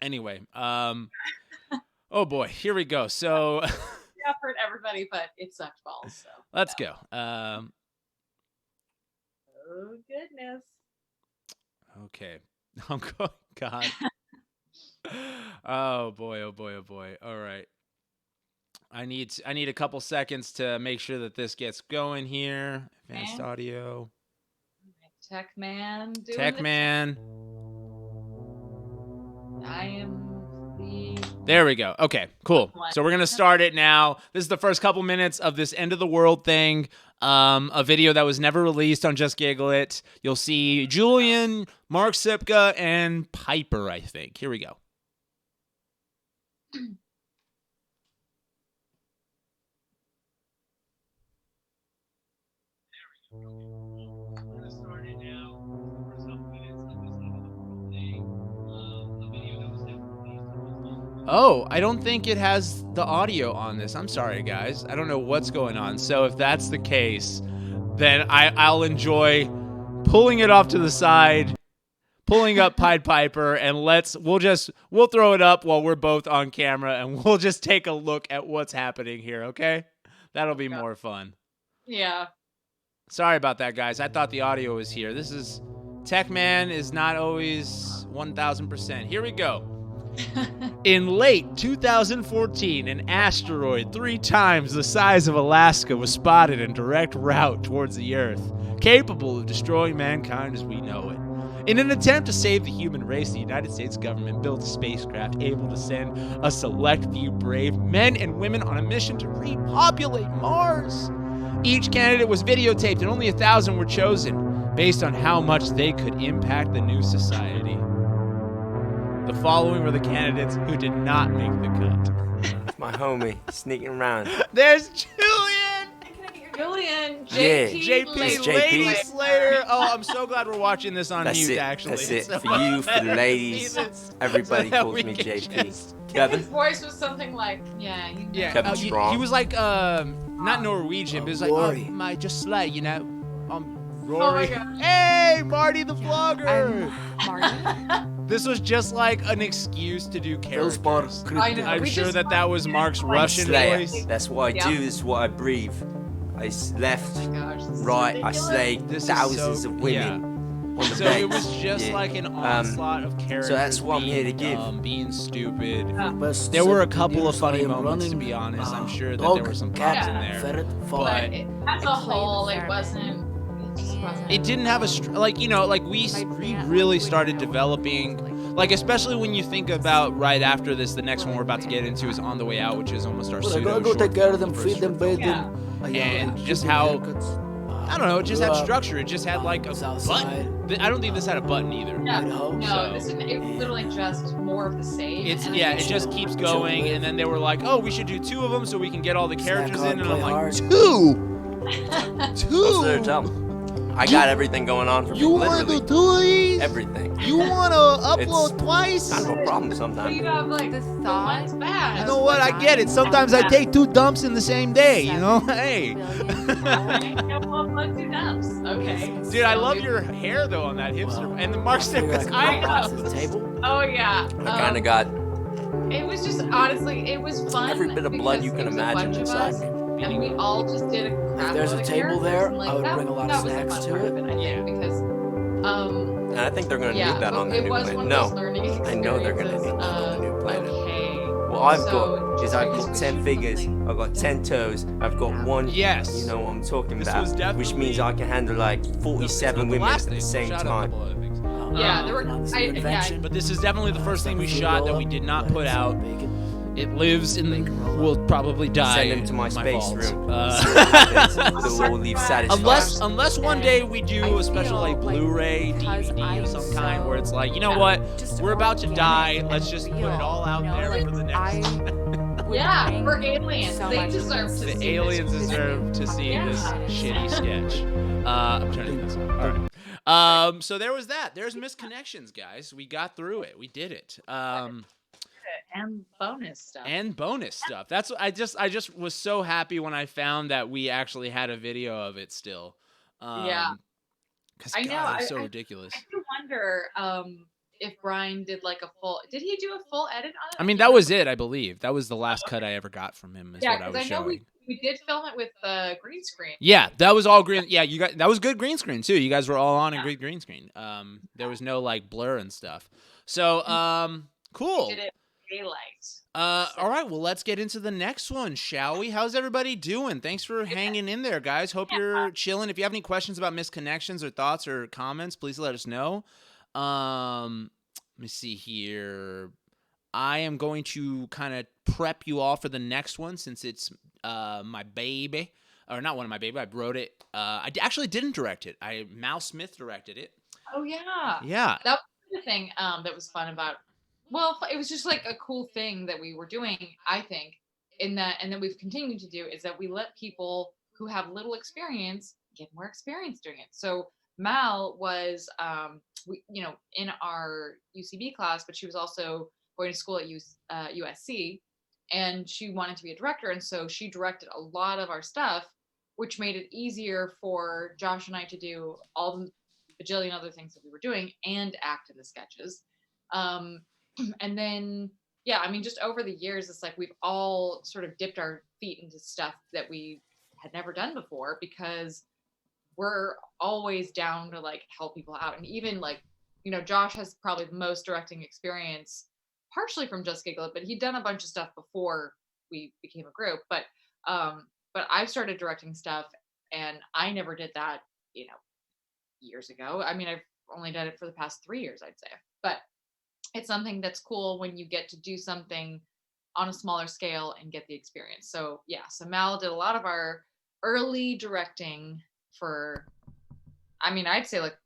anyway. Oh boy, here we go. So effort, everybody, but it sucked balls. So let's go. Oh goodness. Okay. I'm going. God. Oh boy. Oh boy. Oh boy. All right. I need a couple seconds to make sure that this gets going here. Advanced audio. Tech man. I am. There we go. Okay, cool. So we're going to start it now. This is the first couple minutes of this End of the World thing, a video that was never released on Just Giggle It. You'll see Julian, Mark Sipka, and Piper, I think. Here we go. Oh, I don't think it has the audio on this. I'm sorry, guys. I don't know what's going on. So if that's the case, then I'll enjoy pulling it off to the side, pulling up Pied Piper, and we'll throw it up while we're both on camera, and we'll just take a look at what's happening here, okay? That'll be more fun. Yeah. Sorry about that, guys. I thought the audio was here. Tech Man is not always 1,000%. Here we go. In late 2014, an asteroid 3 times the size of Alaska was spotted in direct route towards the Earth, capable of destroying mankind as we know it. In an attempt to save the human race, the United States government built a spacecraft able to send a select few brave men and women on a mission to repopulate Mars. Each candidate was videotaped and only 1,000 were chosen, based on how much they could impact the new society. The following were the candidates who did not make the cut. It's my homie sneaking around. There's Julian! Julian, JP Lady Slayer. Oh, I'm so glad we're watching this on mute, actually. That's it. So for you, for the ladies, everybody calls me JP. Kevin? His voice was something like, Kevin Strong. He was like, not Norwegian, but he was like, my just slay, you know. Rory. Oh my God. Hey, Marty the vlogger. Marty. This was just like an excuse to do characters. I know. I'm sure that was Mark's Russian voice. That's what I do. This is what I breathe. I left, right. I slay This thousands of women on the So beds. it was just like an onslaught of characters. So that's what I'm here to give. Being stupid. Best There were a set couple of videos funny I am moments, to running, be honest. I'm sure that dog, there were some cat, pops in there. ferret, But fox. as a whole, it wasn't. It just process. it didn't have a like we really started developing, like, especially when you think about right after this, the next one we're about to get into is On the Way Out, which is almost our Well, I pseudo gotta go short take care of film, them, the feed first them, short bathe film. them. And give just them how- haircuts. I don't know, it just grew had up structure. It just had like a button. I don't think this had a button either. Yeah. Idaho. No, So- this is it was literally just more of the same. It's and it then- just keeps going, and then they were like, "Oh, we should do 2 of them so we can get all the characters hard, in." And play I'm like, hard. 2, What's there to tell 'em? I got everything going on for me. You want to Literally do 2 of these? everything. You want to It's upload twice? Kind of a problem But sometimes. you have like The the thought one's bad. You know what? I get it. Sometimes I take 2 dumps in the same day. You know, hey. Okay. Dude, I love your hair though on that hipster. And the Mark said, Figure I "Cause can I walk across know." the table. Oh yeah. I kind of got It was just honestly, it was fun. every bit of blood because you can it was a imagine bunch of inside us, me. and we all just did a crap If there's load a of table characters, there, and, like, I would that- bring a lot that of was the snacks fun to part it. of I think, Yeah. because And I think they're going to yeah, need that on it their new was planet. one of No. those learning experiences. I know they're gonna need that on the new planet. Okay. What I've So, got is I've just got like 10 shoot figures, something. I've got 10 toes, I've got one. Yes. You know what I'm talking This about. was Which means definitely- I can handle like 47 women at the same time. Yeah, there were. Invention. But this is definitely the first thing we shot that we did not put out. It lives and will probably die. Send them to my space vault. room. Uh, They'll all leave satisfied. unless one day we do a special like Blu-ray, DVD of some kind where it's like, you know what, we're about to die. Let's just put it all out there for the next. Yeah, for aliens, so they much deserve to see The this. aliens deserve to see this Yeah. shitty sketch. I'm turning this off. All right. So there was that. There's misconnections, guys. We got through it. We did it. And bonus stuff. And bonus stuff. That's what I just was so happy when I found that we actually had a video of it still. Yeah. Because I God, know, it was so I- ridiculous. I do wonder if Brian did like a full. Did he do a full edit on it? I mean, that was it, I believe. That was the last cut I ever got from him, is Yeah, what I because was I know showing. we did film it with green screen. Yeah, that was all green. Yeah, you got that was good green screen too. You guys were all on in green screen. There was no like blur and stuff. So, cool. We did it daylight. All right, well, let's get into the next one, shall we? How's everybody doing? Thanks for hanging in there, guys. Hope you're chilling. If you have any questions about misconnections or thoughts or comments, please let us know. Let me see here. I am going to kind of prep you all for the next one since it's my baby. Or not one of my baby. I wrote it. I actually didn't direct it. Mal Smith directed it. Oh yeah. Yeah. That was the thing that was fun about. Well, it was just like a cool thing that we were doing, I think, in that, and that we've continued to do is that we let people who have little experience get more experience doing it. So Mal was, in our UCB class, but she was also going to school at USC, and she wanted to be a director, and so she directed a lot of our stuff, which made it easier for Josh and I to do all the bajillion other things that we were doing and act in the sketches. And then, yeah, I mean, just over the years, it's like we've all sort of dipped our feet into stuff that we had never done before because we're always down to like help people out. And even like, Josh has probably the most directing experience, partially from Just Giggle It, but he'd done a bunch of stuff before we became a group. But I've started directing stuff and I never did that, years ago. I mean, I've only done it for the past 3 years, I'd say. But it's something that's cool when you get to do something on a smaller scale and get the experience. So yeah, so Mal did a lot of our early directing for, I mean, I'd say like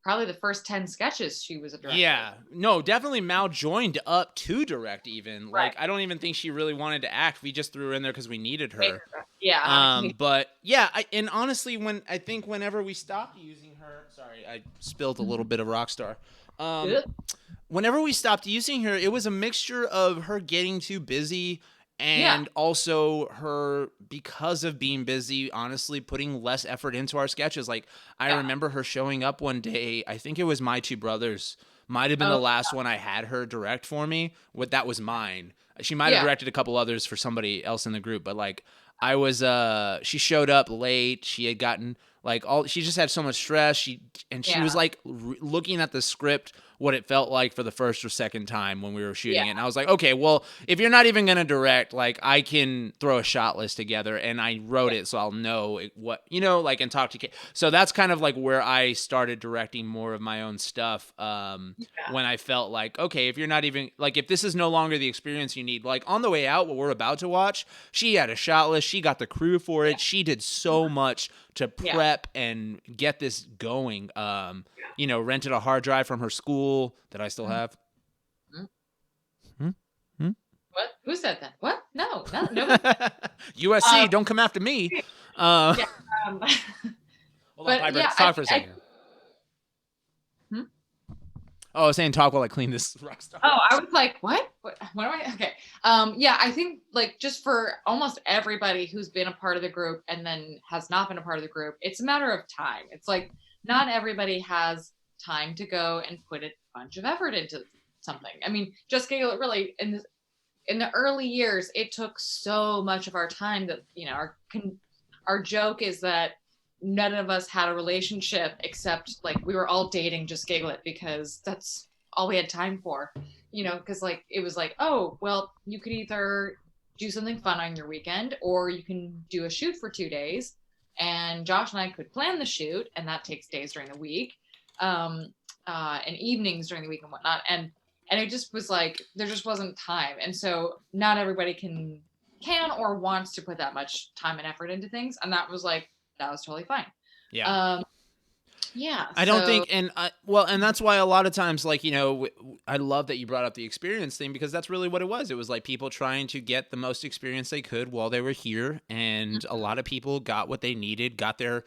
probably the first 10 sketches she was a director. Yeah, no, definitely Mal joined up to direct even. Right. Like, I don't even think she really wanted to act. We just threw her in there because we needed her. Yeah. But yeah, and honestly, whenever we stopped using her, sorry, I spilled a little bit of Rockstar. Whenever we stopped using her, it was a mixture of her getting too busy and also her, because of being busy, honestly, putting less effort into our sketches. Like, I remember her showing up one day, I think it was My Two Brothers. Might have been the last one I had her direct for me. That was mine. She might have directed a couple others for somebody else in the group, but like, she showed up late. She had gotten she just had so much stress. She was like looking at the script what it felt like for the first or second time when we were shooting it. And I was like, okay, well, if you're not even going to direct, like I can throw a shot list together, and I wrote it so I'll know what, like, and talk to kids. So that's kind of like where I started directing more of my own stuff. When I felt like, okay, if you're not even like, if this is no longer the experience you need, like On the Way Out, what we're about to watch, she had a shot list. She got the crew for it. She did so much to prep and get this going. Rented a hard drive from her school that I still have. What? Who said that? What? No. USC, don't come after me. Hold on, Piper, let's talk for a second. Oh, I was saying talk while I clean this rock star. Oh, I was like, what? What am I? Okay. I think like just for almost everybody who's been a part of the group and then has not been a part of the group, it's a matter of time. It's like not everybody has time to go and put a bunch of effort into something. I mean, Just Giggle It really in the early years, it took so much of our time that our joke is that none of us had a relationship except like we were all dating Just Giggle It because that's all we had time for, because like it was like, oh, well, you could either do something fun on your weekend or you can do a shoot for 2 days. And Josh and I could plan the shoot, and that takes days during the week, and evenings during the week and whatnot. And it just was like there just wasn't time, and so not everybody can or wants to put that much time and effort into things, and that was totally fine. Yeah. Yeah. I don't think, and that's why a lot of times, like, I love that you brought up the experience thing, because that's really what it was. It was like people trying to get the most experience they could while they were here. And a lot of people got what they needed, got their,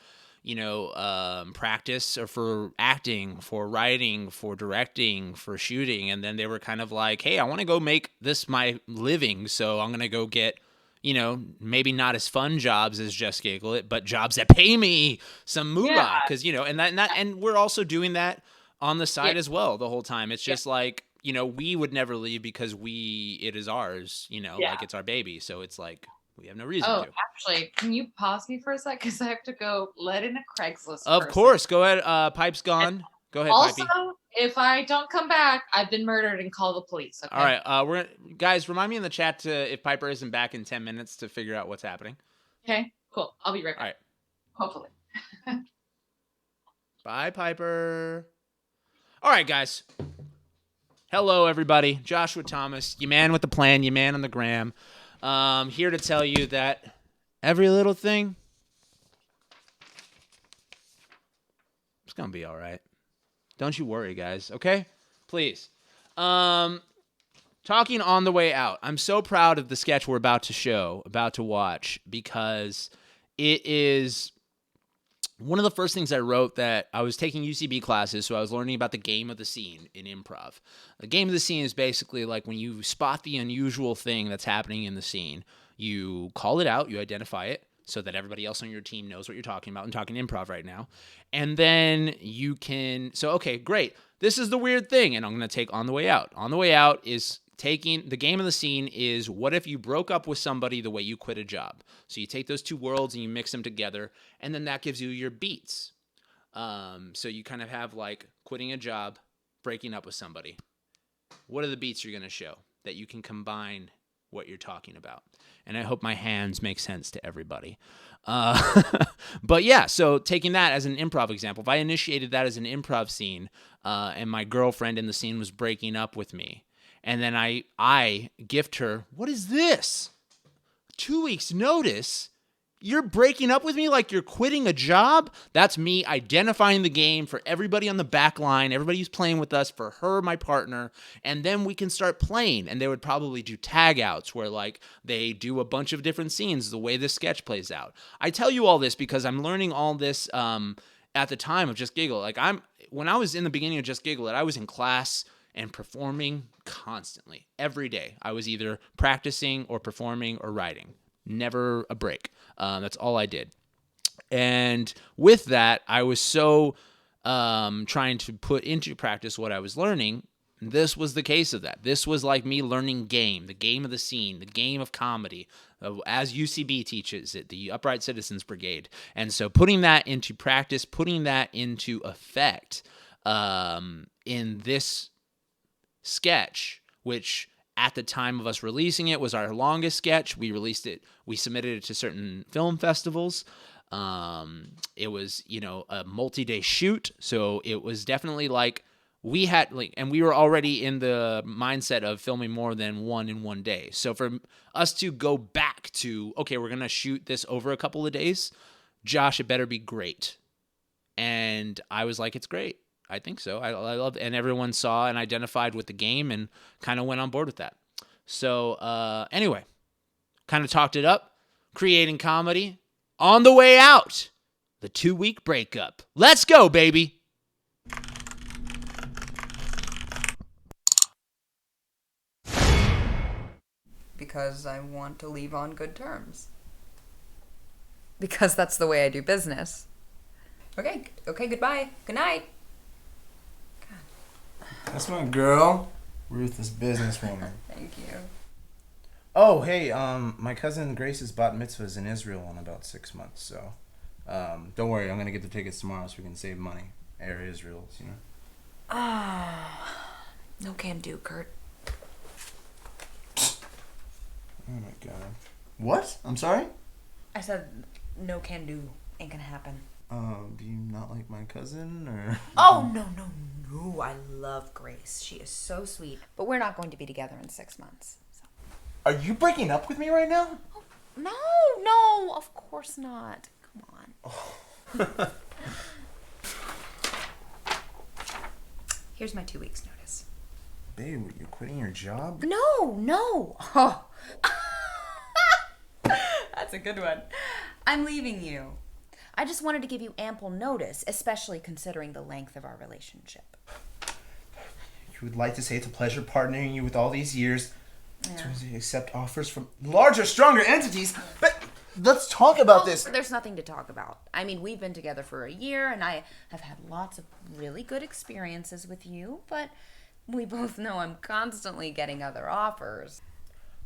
practice or for acting, for writing, for directing, for shooting. And then they were kind of like, hey, I want to go make this my living. So I'm going to go get, maybe not as fun jobs as Just Giggle It, but jobs that pay me some moolah. Because, and we're also doing that on the side as well the whole time. It's just like, we would never leave because it is ours, like it's our baby. So it's like, we have no reason to. Actually, can you pause me for a sec? Because I have to go let in a Craigslist Of course. Go ahead. Pipe's gone. Go ahead, also, Pipey. If I don't come back, I've been murdered and call the police. Okay? All right. Guys, remind me in the chat if Piper isn't back in 10 minutes to figure out what's happening. Okay, cool. I'll be right back. All right. Hopefully. Bye, Piper. All right, guys. Hello, everybody. Joshua Thomas, your man with the plan, your man on the gram. Here to tell you that every little thing, it's going to be all right. Don't you worry, guys, okay? Please. Talking On the Way Out. I'm so proud of the sketch we're about to watch, because it is one of the first things I wrote. That I was taking UCB classes, so I was learning about the game of the scene in improv. The game of the scene is basically like when you spot the unusual thing that's happening in the scene, you call it out, you identify it, so that everybody else on your team knows what you're talking about. I'm talking improv right now. And then you can, okay, great. This is the weird thing, and I'm going to take On the Way Out. On the Way Out is taking, the game of the scene is, what if you broke up with somebody the way you quit a job? So you take those two worlds and you mix them together, and then that gives you your beats. So you kind of have like quitting a job, breaking up with somebody. What are the beats you're going to show that you can combine what you're talking about? And I hope my hands make sense to everybody. But yeah, so taking that as an improv example, if I initiated that as an improv scene, and my girlfriend in the scene was breaking up with me, and then I gift her, what is this? 2 weeks notice? You're breaking up with me like you're quitting a job? That's me identifying the game for everybody on the back line, everybody who's playing with us, for her, my partner, and then we can start playing. And they would probably do tag outs where like they do a bunch of different scenes the way this sketch plays out. I tell you all this because I'm learning all this at the time of Just Giggle. Like when I was in the beginning of Just Giggle It, I was in class and performing constantly. Every day. I was either practicing or performing or writing. Never a break. That's all I did. And with that, I was so trying to put into practice what I was learning. This was the case of that. This was like me learning the game of the scene, the game of comedy, as UCB teaches it, the Upright Citizens Brigade. And so putting that into practice, putting that into effect, in this sketch, which at the time of us releasing it was our longest sketch. We released it. We submitted it to certain film festivals. It was, a multi-day shoot. So it was definitely like we had and we were already in the mindset of filming more than one in one day. So for us to go back to, okay, we're going to shoot this over a couple of days, Josh, it better be great. And I was like, it's great. I think so. I love, and everyone saw and identified with the game and kind of went on board with that. So anyway, kind of talked it up, creating comedy. On the way out, the 2-week breakup. Let's go, baby. Because I want to leave on good terms. Because that's the way I do business. Okay, goodbye. Good night. That's my girl, Ruth, this businesswoman. Thank you. Oh, hey, my cousin Grace's bat mitzvah is in Israel in about 6 months, so don't worry, I'm gonna get the tickets tomorrow so we can save money. Air Israel's, No can do, Kurt. Oh my god. What? I'm sorry? I said no can do. Ain't gonna happen. Do you not like my cousin, or? Oh, no. I love Grace. She is so sweet. But we're not going to be together in 6 months. So. Are you breaking up with me right now? No, of course not. Come on. Here's my 2 weeks notice. Babe, you're quitting your job? No. Oh. That's a good one. I'm leaving you. I just wanted to give you ample notice, especially considering the length of our relationship. You would like to say it's a pleasure partnering you with all these years Yeah. to accept offers from larger, stronger entities, but let's talk about this. There's nothing to talk about. I mean, we've been together for a year, and I have had lots of really good experiences with you, but we both know I'm constantly getting other offers.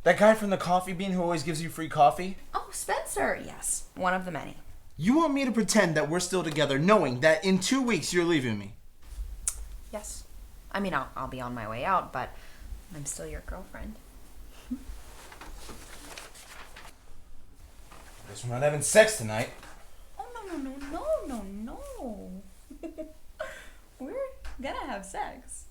That guy from the coffee bean who always gives you free coffee? Oh, Spencer, yes. One of the many. You want me to pretend that we're still together, knowing that in 2 weeks you're leaving me? Yes. I mean, I'll be on my way out, but I'm still your girlfriend. Guess we're not having sex tonight. Oh, no. We're gonna have sex.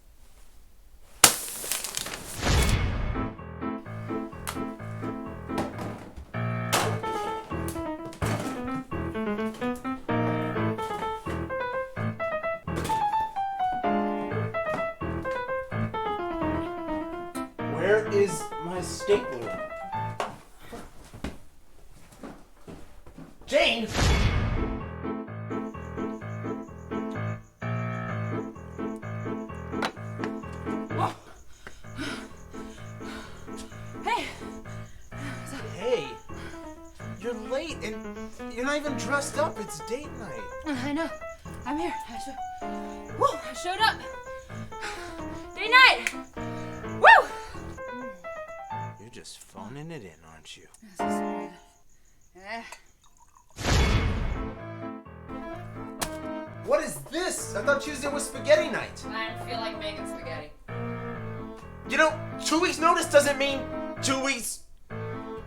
Where is my stapler? Jane! Hey! Hey! You're late and you're not even dressed up. It's date night. I know. I'm here. I showed up. Day night! Woo! You're just phoning it in, aren't you? What is this? I thought Tuesday was spaghetti night. I don't feel like making spaghetti. 2 weeks notice doesn't mean 2 weeks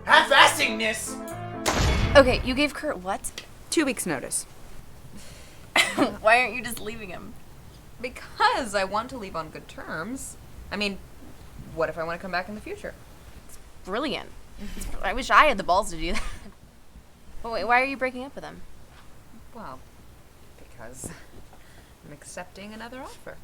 half-assingness. Okay, you gave Kurt what? 2 weeks notice. Why aren't you just leaving him? Because I want to leave on good terms. I mean, what if I want to come back in the future? Brilliant. I wish I had the balls to do that. But wait, why are you breaking up with him? Well, because I'm accepting another offer.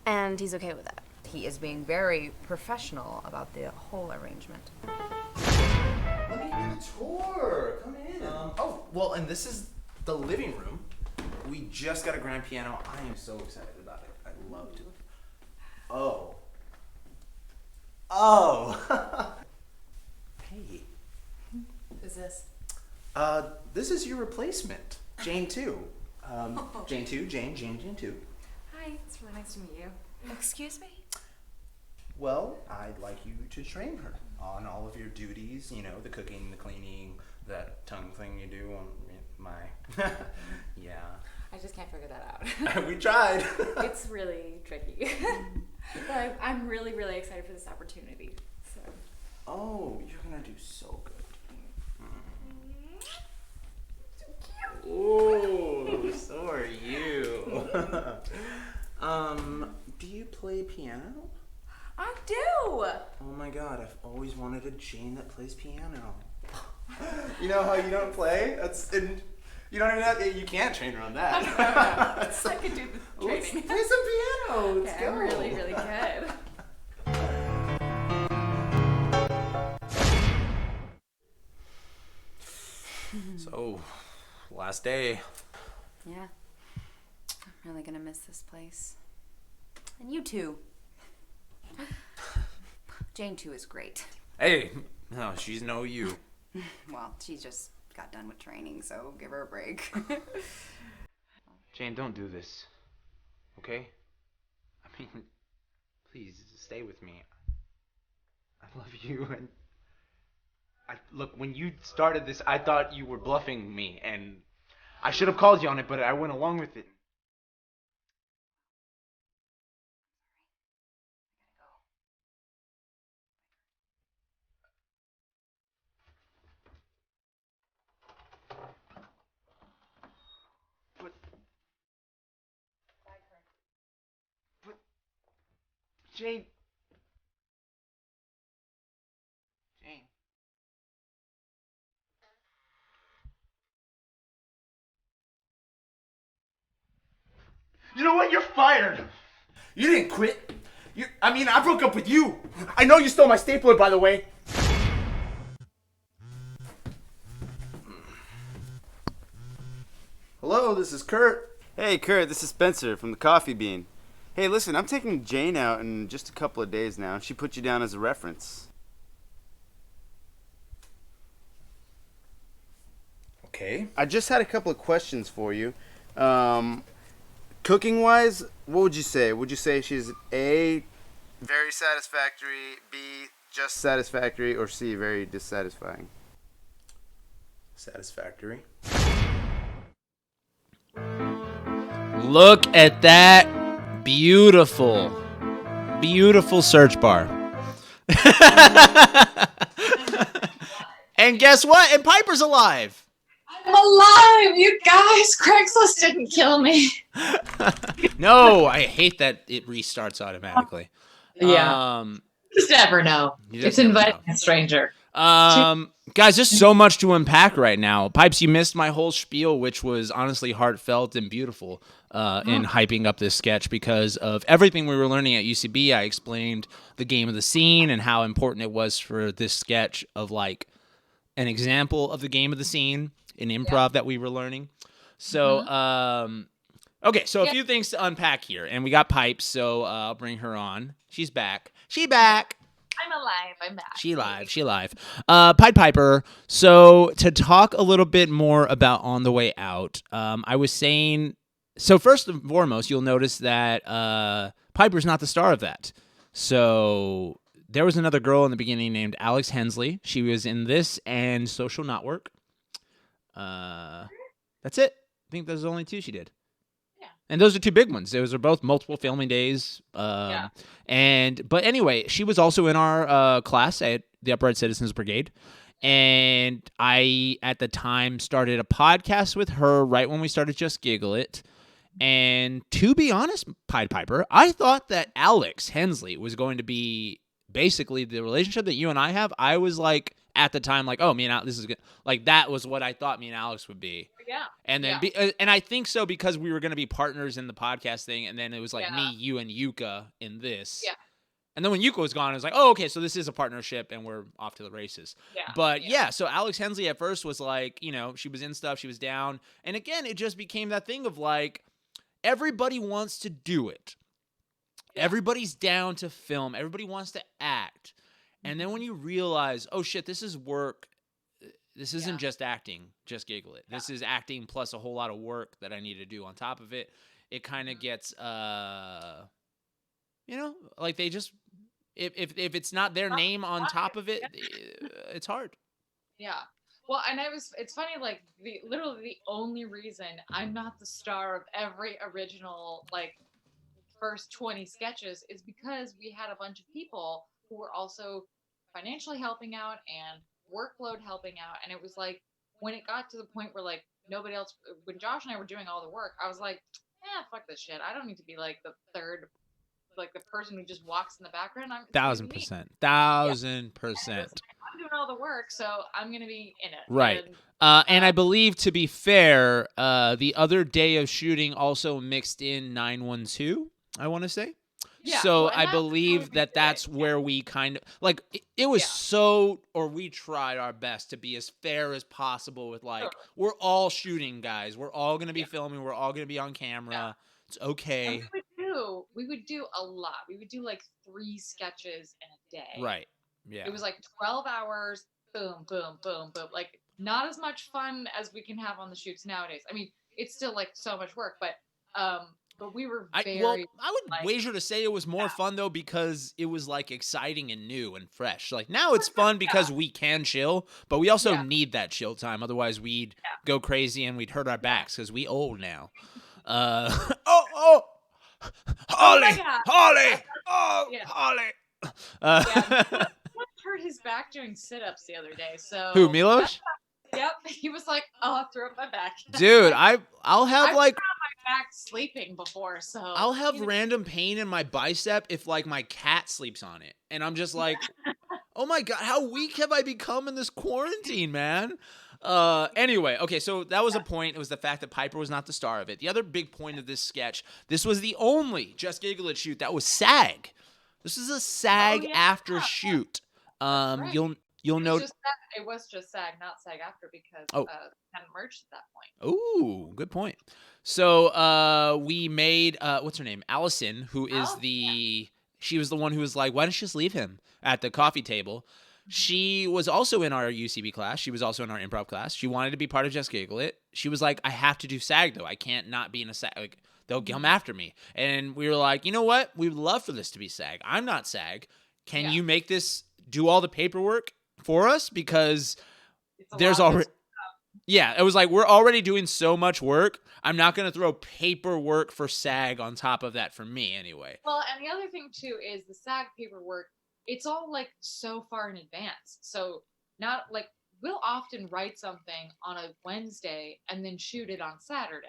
And he's okay with that. He is being very professional about the whole arrangement. Let me give you a tour. Come in. Well, and this is the living room. We just got a grand piano. I am so excited about it. I love it. Oh. Hey. Who's this? This is your replacement, Jane 2. Jane 2, Jane 2. Hi, it's really nice to meet you. Excuse me? Well, I'd like you to train her on all of your duties, the cooking, the cleaning, that tongue thing you do on Yeah. I just can't figure that out. We tried. It's really tricky. But I'm really, really excited for this opportunity. So. Oh, you're gonna do so good. Oh, so are you. Do you play piano? I do. Oh my god, I've always wanted a Jane that plays piano. You know how you don't play? You don't even have, you can't train her on that. I could do the training. Let's play some piano. Let's Okay, go. I'm really, really good. So, last day. Yeah. I'm really gonna miss this place. And you too. Jane too is great. Hey, no, she's no you. Well, she just got done with training, so give her a break. Jane, don't do this. Okay? I mean, please stay with me. I love you, and look, when you started this, I thought you were bluffing me, and I should have called you on it, but I went along with it. But Jane. Jane. You know what? You're fired. You didn't quit. I broke up with you. I know you stole my stapler, by the way. Hello, this is Kurt. Hey, Kurt, this is Spencer from the Coffee Bean. Hey, listen, I'm taking Jane out in just a couple of days now, and she put you down as a reference. Okay. I just had a couple of questions for you. Cooking-wise, what would you say? Would you say she's A, very satisfactory, B, just satisfactory, or C, very dissatisfying? Satisfactory. Look at that beautiful, beautiful search bar. And guess what? And Piper's alive. I'm alive, you guys. Craigslist didn't kill me. No, I hate that it restarts automatically. Yeah. Just never know. You just It's never inviting know. a stranger. Guys, there's so much to unpack right now. Pipes, you missed my whole spiel, which was honestly heartfelt and beautiful in hyping up this sketch because of everything we were learning at UCB. I explained the game of the scene and how important it was for this sketch of like an example of the game of the scene in improv that we were learning. So, okay, so a few things to unpack here. And we got Pipes, so I'll bring her on. She's back. She back. I'm alive. I'm back. She live. Pied Piper. So to talk a little bit more about On the Way Out, I was saying, so first and foremost, you'll notice that Piper's not the star of that. So there was another girl in the beginning named Alex Hensley. She was in this and Social Network. That's it. I think those are the only two she did. And those are two big ones. Those are both multiple filming days. But anyway, she was also in our class at the Upright Citizens Brigade. And I, at the time, started a podcast with her right when we started Just Giggle It. And to be honest, Pied Piper, I thought that Alex Hensley was going to be basically the relationship that you and I have. I was like, at the time, like, oh, me and Alex, this is good. Like, that was what I thought me and Alex would be. Yeah. And then, and I think so because we were going to be partners in the podcast thing, and then it was like me, you, and Yuka in this. Yeah. And then when Yuka was gone, it was like, oh, okay, so this is a partnership, and we're off to the races. Yeah. But so Alex Hensley at first was like, you know, she was in stuff, she was down, and again, it just became that thing of like, everybody wants to do it. Yeah. Everybody's down to film. Everybody wants to act. And then when you realize, oh shit, this is work. This isn't just acting, just Giggle It. This is acting plus a whole lot of work that I need to do on top of it. It kind of gets, you know, like they just, if it's not their name on top of it, it's hard. Yeah. Well, and it's funny, like literally the only reason I'm not the star of every original like first 20 sketches is because we had a bunch of people who were also financially helping out and workload helping out, and it was like when it got to the point where like nobody else, when Josh and I were doing all the work, I was like, fuck this shit. I don't need to be like the third, like the person who just walks in the background. I'm 1,000%. Yeah. 1,000%. I'm doing all the work, so I'm gonna be in it. Right. And I believe, to be fair, the other day of shooting also mixed in 912, I want to say. Yeah, So well, and I that's believe how we that did that's it. where we kind of like it was so, or we tried our best to be as fair as possible with like, we're all shooting, guys. We're all going to be filming. We're all going to be on camera. It's okay. And we would do a lot. We would do like 3 sketches in a day. Right. Yeah. It was like 12 hours, boom, boom, boom, boom. Like not as much fun as we can have on the shoots nowadays. I mean, it's still like so much work, but we were very. I would wager to say it was more fun though because it was like exciting and new and fresh. Like now it's fun because we can chill, but we also need that chill time. Otherwise, we'd go crazy and we'd hurt our backs because we old now. Holly, Holly. Hurt his back doing sit-ups the other day. So who, Milos? Yep, he was like, "Oh, I threw up my back." Dude, I'll have like my back sleeping before, so I'll have random pain in my bicep if like my cat sleeps on it, and I'm just like, oh my god, how weak have I become in this quarantine, man? Anyway, okay, so that was a point. It was the fact that Piper was not the star of it. The other big point of this sketch, this was the only Just Giggle It shoot that was SAG. This is a SAG after shoot. Right. You'll note it was just SAG, not SAG after, because hadn't merged at that point. Ooh, good point. So we made what's her name? Allison, who is she was the one who was like, why don't you just leave him at the coffee table? She was also in our UCB class. She was also in our improv class. She wanted to be part of Just Giggle It. She was like, I have to do SAG though. I can't not be in a SAG. Like they'll come after me. And we were like, you know what? We would love for this to be SAG. I'm not SAG. Can you make this do all the paperwork for us? Because there's already it was like, we're already doing so much work. I'm not going to throw paperwork for SAG on top of that for me anyway. Well, and the other thing too is the SAG paperwork, it's all like so far in advance. So not like we'll often write something on a Wednesday and then shoot it on Saturday.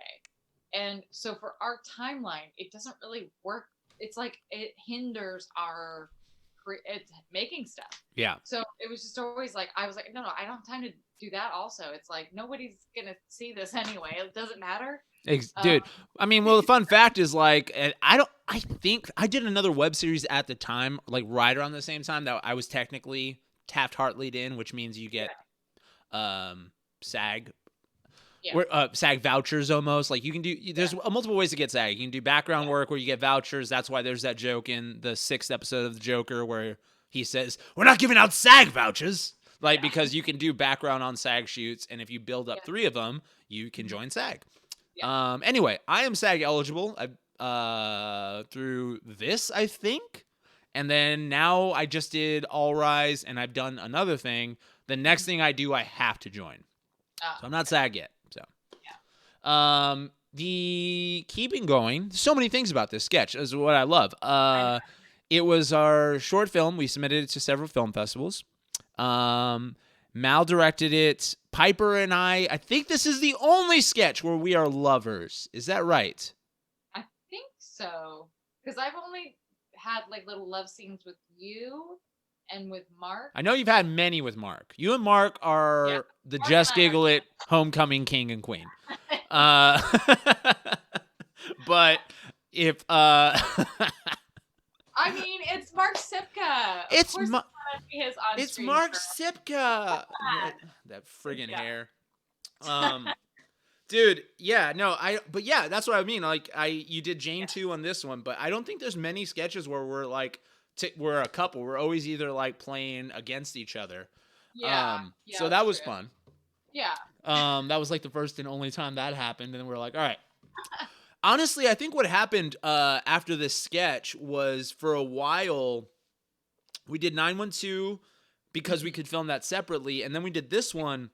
And so for our timeline, it doesn't really work. It's like it hinders our making stuff. Yeah. So it was just always like, I was like, no, I don't have time to do that also. It's like, nobody's going to see this anyway. It doesn't matter. Dude, I mean, well, the fun fact is like, I think I did another web series at the time, like right around the same time that I was technically Taft-Hartley'd in, which means you get SAG. SAG vouchers almost. Like you can do, there's multiple ways to get SAG. You can do background work where you get vouchers. That's why there's that joke in the 6th episode of The Joker where he says, we're not giving out SAG vouchers. Like, because you can do background on SAG shoots, and if you build up 3 of them, you can join SAG. Anyway, I am SAG eligible through this, I think. And then now I just did All Rise, and I've done another thing. The next thing I do, I have to join. So I'm not SAG yet. So, the keeping going. So many things about this sketch is what I love. It was our short film. We submitted it to several film festivals. Mal directed it. Piper and I think this is the only sketch where we are lovers. Is that right? I think so. Because I've only had like little love scenes with you and with Mark. I know you've had many with Mark. You and Mark are the Mark Just Giggle It homecoming king and queen. But if I mean, it's Mark Sipka. It's it's Mark Sipka. That friggin' hair. Dude, yeah, no, but yeah, that's what I mean. Like, you did Jane 2 on this one, but I don't think there's many sketches where we're like, we're a couple. We're always either like playing against each other. So that was fun. Yeah. That was like the first and only time that happened, and then we're like, all right. Honestly, I think what happened after this sketch was for a while we did 912 because we could film that separately, and then we did this one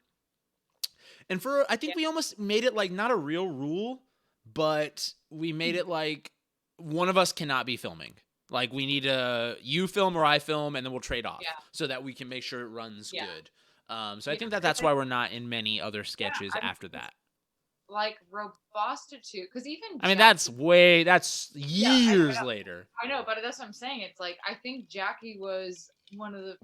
And I think we almost made it like not a real rule, but we made it like one of us cannot be filming. Like we need you film or I film, and then we'll trade off so that we can make sure it runs good. So I think that's why we're not in many other sketches after that. Like Robostitude, because even I mean that's years later. I know, but that's what I'm saying. It's like I think Jackie was one of the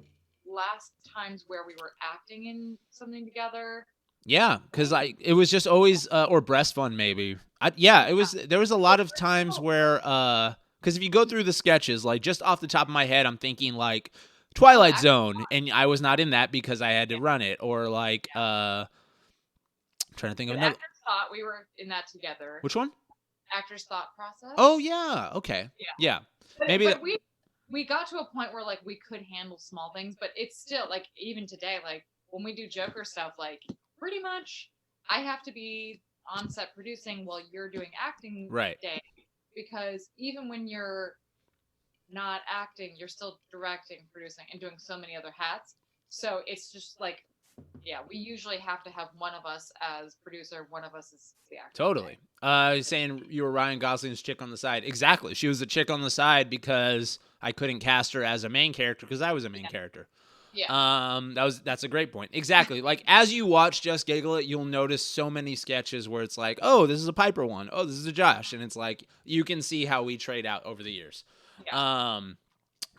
last times where we were acting in something together. Yeah, because it was just always or Breast Fun maybe. It was. There was a lot of times where because if you go through the sketches, like just off the top of my head, I'm thinking like Twilight Zone, and I was not in that because I had to run it, or like I'm trying to think of another. Actors Thought we were in that together. Which one? Actors Thought Process. Oh yeah, okay, yeah. Maybe but we got to a point where like we could handle small things, but it's still like even today, like when we do Joker stuff, like pretty much I have to be on set producing while you're doing acting day, because even when you're not acting, you're still directing, producing, and doing so many other hats. So it's just like, we usually have to have one of us as producer, one of us as the actor. Totally. Saying you were Ryan Gosling's chick on the side. Exactly. She was the chick on the side because I couldn't cast her as a main character because I was a main character. Yeah. That's a great point. Exactly. Like as you watch Just Giggle It, you'll notice so many sketches where it's like, oh, this is a Piper one. Oh, this is a Josh. And it's like, you can see how we trade out over the years. Yeah.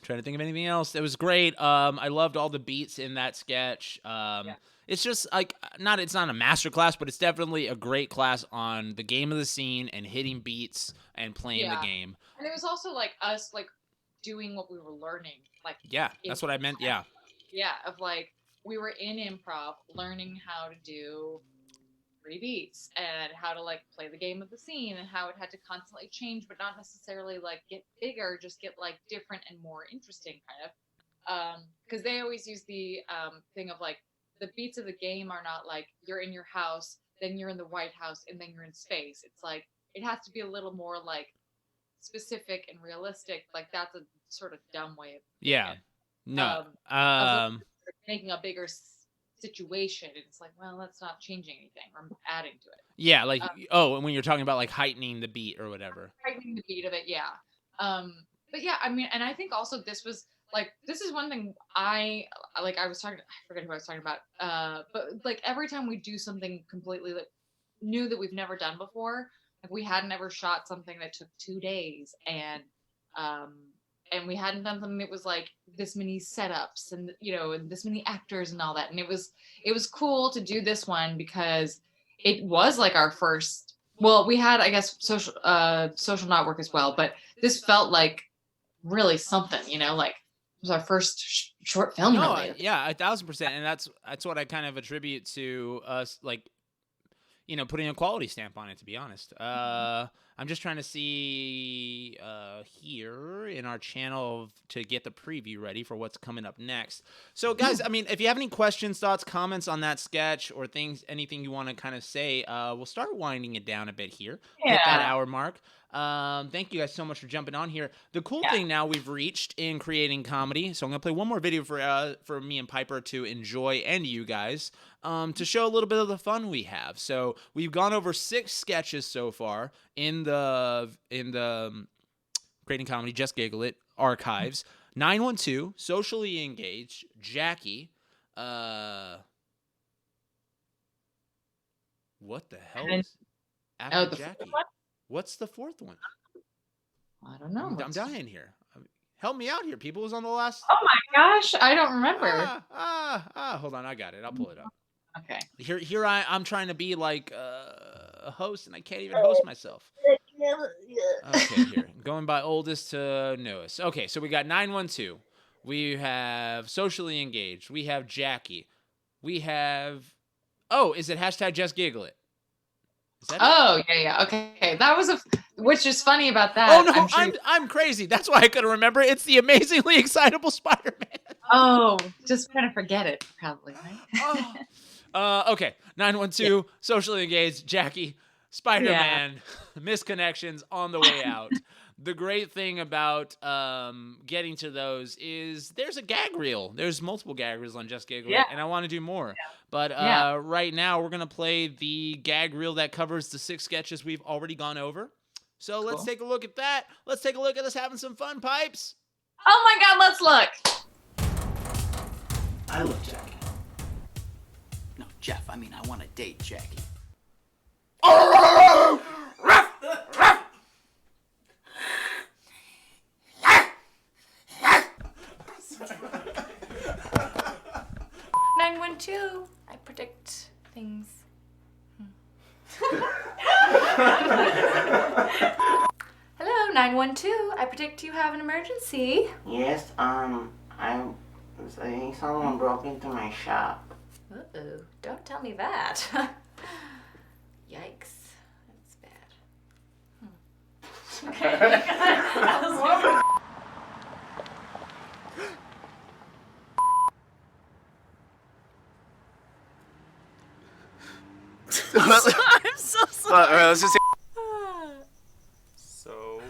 Trying to think of anything else. It was great. I loved all the beats in that sketch. It's just like it's not a master class, but it's definitely a great class on the game of the scene and hitting beats and playing the game. And it was also like us like doing what we were learning. Like that's what I meant. Yeah. Yeah, of like we were in improv learning how to do 3 beats and how to like play the game of the scene and how it had to constantly change, but not necessarily like get bigger, just get like different and more interesting kind of. Because they always use the thing of like the beats of the game are not like you're in your house, then you're in the White House, and then you're in space. It's like it has to be a little more like specific and realistic. Like that's a sort of dumb way of making a bigger situation. It's like, well, that's not changing anything. We're adding to it. Yeah, like and when you're talking about like heightening the beat or whatever. Heightening the beat of it, yeah. But yeah, I mean, and I think also this is one thing I forget who I was talking about. But like every time we do something completely like new that we've never done before, like we hadn't ever shot something that took 2 days, and we hadn't done something that was like this many setups and and this many actors and all that. And it was cool to do this one because it was like our first. Well, we had I guess social not work as well, but this felt like really something. Like it was our first short film. No, yeah, 1,000%, and that's what I kind of attribute to us, like putting a quality stamp on it. To be honest, I'm just trying to see here in our channel to get the preview ready for what's coming up next. So, guys, I mean, if you have any questions, thoughts, comments on that sketch or anything you want to kind of say, we'll start winding it down a bit here. Hit that hour mark. Thank you guys so much for jumping on here. The cool thing now we've reached in creating comedy, so I'm gonna play one more video for me and Piper to enjoy and you guys to show a little bit of the fun we have. So we've gone over 6 sketches so far in the creating comedy Just Giggle It archives. 912, Socially Engaged, Jackie. What the hell is after Jackie? What's the 4th one? I don't know. I'm dying here. Help me out here. People was on the last. Oh my gosh, I don't remember. Hold on, I got it. I'll pull it up. Okay. Here I'm trying to be like a host, and I can't even host myself. Okay, here. Going by oldest to newest. Okay, so we got 912. We have Socially Engaged. We have Jackie. We have. Oh, is it hashtag Just Giggle It? Yeah. Okay. That was which is funny about that. Oh no, I'm crazy. That's why I couldn't remember. It's the amazingly excitable Spider-Man. Oh, just kind of forget it, probably. Right? Okay. 912, Socially Engaged, Jackie, Spider-Man, Misconnections on the way out. the great thing about getting to those is there's a gag reel. There's multiple gag reels on Just Giggle It, and I want to do more. But right now, we're going to play the gag reel that covers the 6 sketches we've already gone over. So let's take a look at that. Let's take a look at us having some fun, Pipes. Oh my God, let's look. I love Jackie. No, Jeff, I mean, I want to date Jackie. 912. I predict things. Hello, 912. I predict you have an emergency. Yes, I'm saying someone broke into my shop. Uh-oh. Don't tell me that. Yikes. That's bad. Okay. That was I'm so sorry. All right, let's just. So,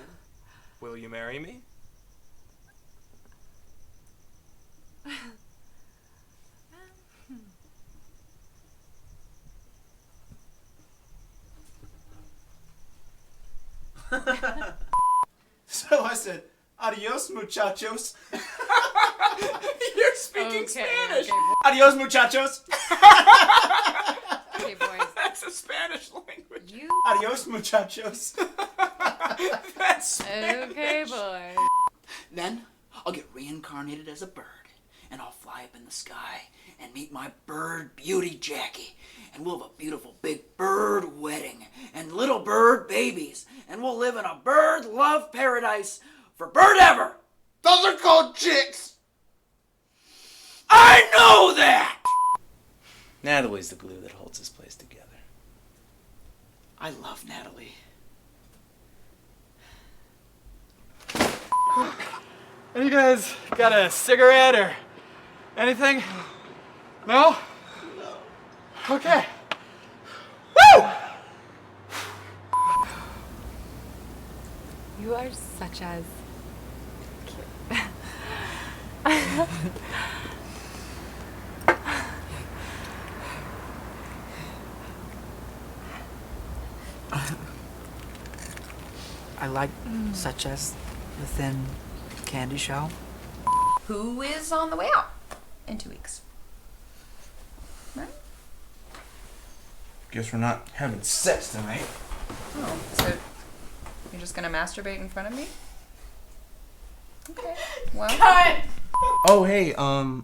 will you marry me? So I said, adios, muchachos. You're speaking Spanish. Okay, Adios, muchachos. okay, boys. That's a Spanish language. You. Adios, muchachos. That's Okay, boys. Then I'll get reincarnated as a bird, and I'll fly up in the sky and meet my bird beauty Jackie, and we'll have a beautiful big bird wedding and little bird babies, and we'll live in a bird love paradise for bird ever. Those are called chicks. I know that. Natalie's the glue that holds this place together. I love Natalie. Any you guys got a cigarette or anything? No? Okay. Woo! You are such as cute. I like such as the thin candy shell. Who is on the way out in 2 weeks? Right? Guess we're not having sex tonight. Oh, so you're just gonna masturbate in front of me? Okay. Well. Oh, hey,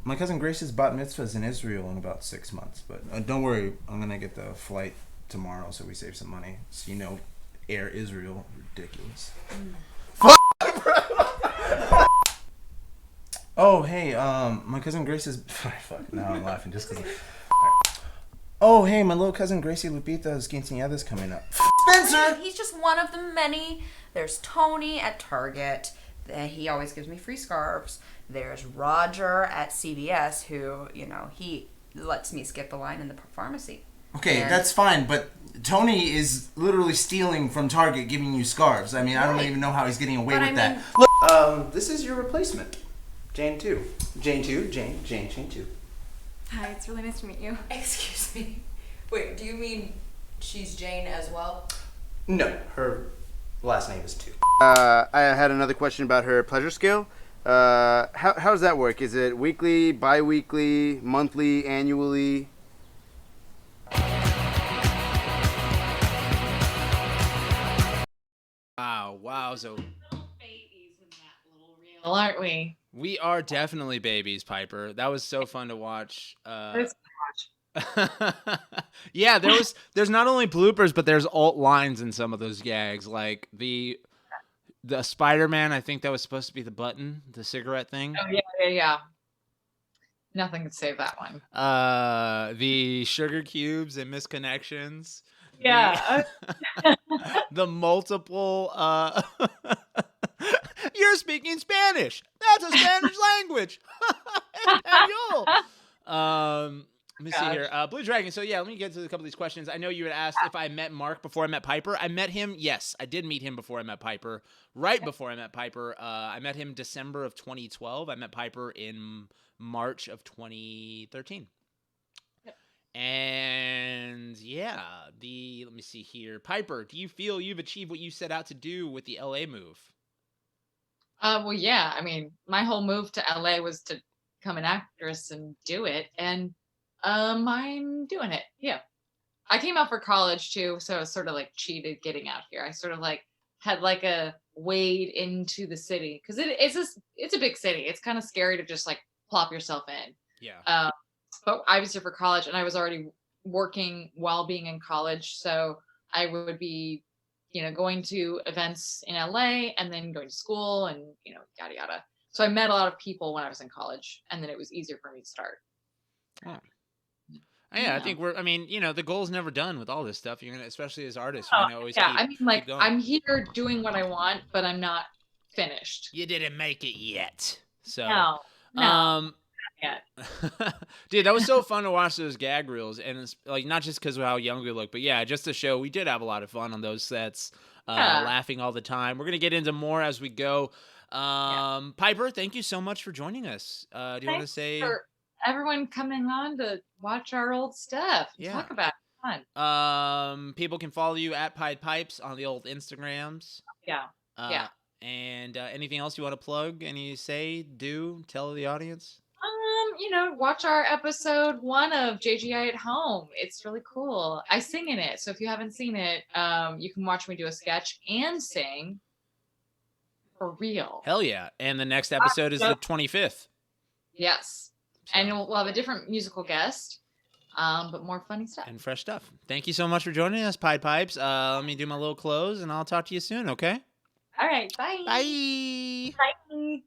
my cousin Grace's bat mitzvah is in Israel in about 6 months, but don't worry, I'm gonna get the flight tomorrow, so we save some money. So, you know, Air Israel, ridiculous. Oh, hey, my cousin Grace's. Fuck, now I'm laughing just because. Oh, hey, my little cousin Gracie Lupita's quinceañera's coming up. Spencer! He's just one of the many. There's Tony at Target. He always gives me free scarves. There's Roger at CVS, who, you know, he lets me skip the line in the pharmacy. Okay, And- that's fine, but Tony is literally stealing from Target, giving you scarves. I mean, I don't even know how he's getting away But with I that. mean- Look, this is your replacement. Jane 2. Jane 2, Jane 2. Hi, it's really nice to meet you. Excuse me. Wait, do you mean she's Jane as well? No, her last name is 2. I had another question about her pleasure scale. How does that work? Is it weekly, bi-weekly, monthly, annually? Wow. So Well, aren't we? we are definitely babies, Piper. That was so fun to watch. Yeah, there's not only bloopers, but there's alt lines in some of those gags. Like the Spider-Man, I think that was supposed to be the button, the cigarette thing. Oh yeah. Nothing could save that one. The sugar cubes and misconnections. Yeah. The multiple you're speaking Spanish. That's a Spanish language. Espanol. Let me see here. Blue Dragon. So yeah, let me get to a couple of these questions. I know you had asked if I met Mark before I met Piper. I met him. Yes, I did meet him before I met Piper. Right before I met Piper, I met him December of 2012. I met Piper in March of 2013. And yeah, let me see here. Piper, do you feel you've achieved what you set out to do with the LA move? Well, yeah. I mean, my whole move to LA was to become an actress and do it, and I'm doing it. Yeah. I came out for college too, so I was sort of like cheated getting out here. I sort of like had like a wade into the city because it's a big city. It's kind of scary to just like plop yourself in. Yeah. But I was here for college, and I was already working while being in college, so I would be, going to events in LA and then going to school and yada yada. So I met a lot of people when I was in college, and then it was easier for me to start. Oh. Yeah, I think the goal's never done with all this stuff. You're gonna, especially as artists, you're gonna always keep going. I'm here doing what I want, but I'm not finished. You didn't make it yet, so no, not yet. Dude, that was so fun to watch those gag reels, and it's like not just because of how young we look, but yeah, just to show we did have a lot of fun on those sets, laughing all the time. We're gonna get into more as we go. Piper, thank you so much for joining us. Do you want to say? For everyone coming on to watch our old stuff. Talk about it. Fun. People can follow you at Pied Pipes on the old Instagrams. Yeah. And anything else you want to plug? Tell the audience? Watch our episode 1 of JGI at Home. It's really cool. I sing in it. So if you haven't seen it, you can watch me do a sketch and sing for real. Hell yeah. And the next episode is the 25th. Yes. So. And we'll have a different musical guest, but more funny stuff. And fresh stuff. Thank you so much for joining us, Pied Pipes. Let me do my little close, and I'll talk to you soon, okay? All right. Bye. Bye. Bye.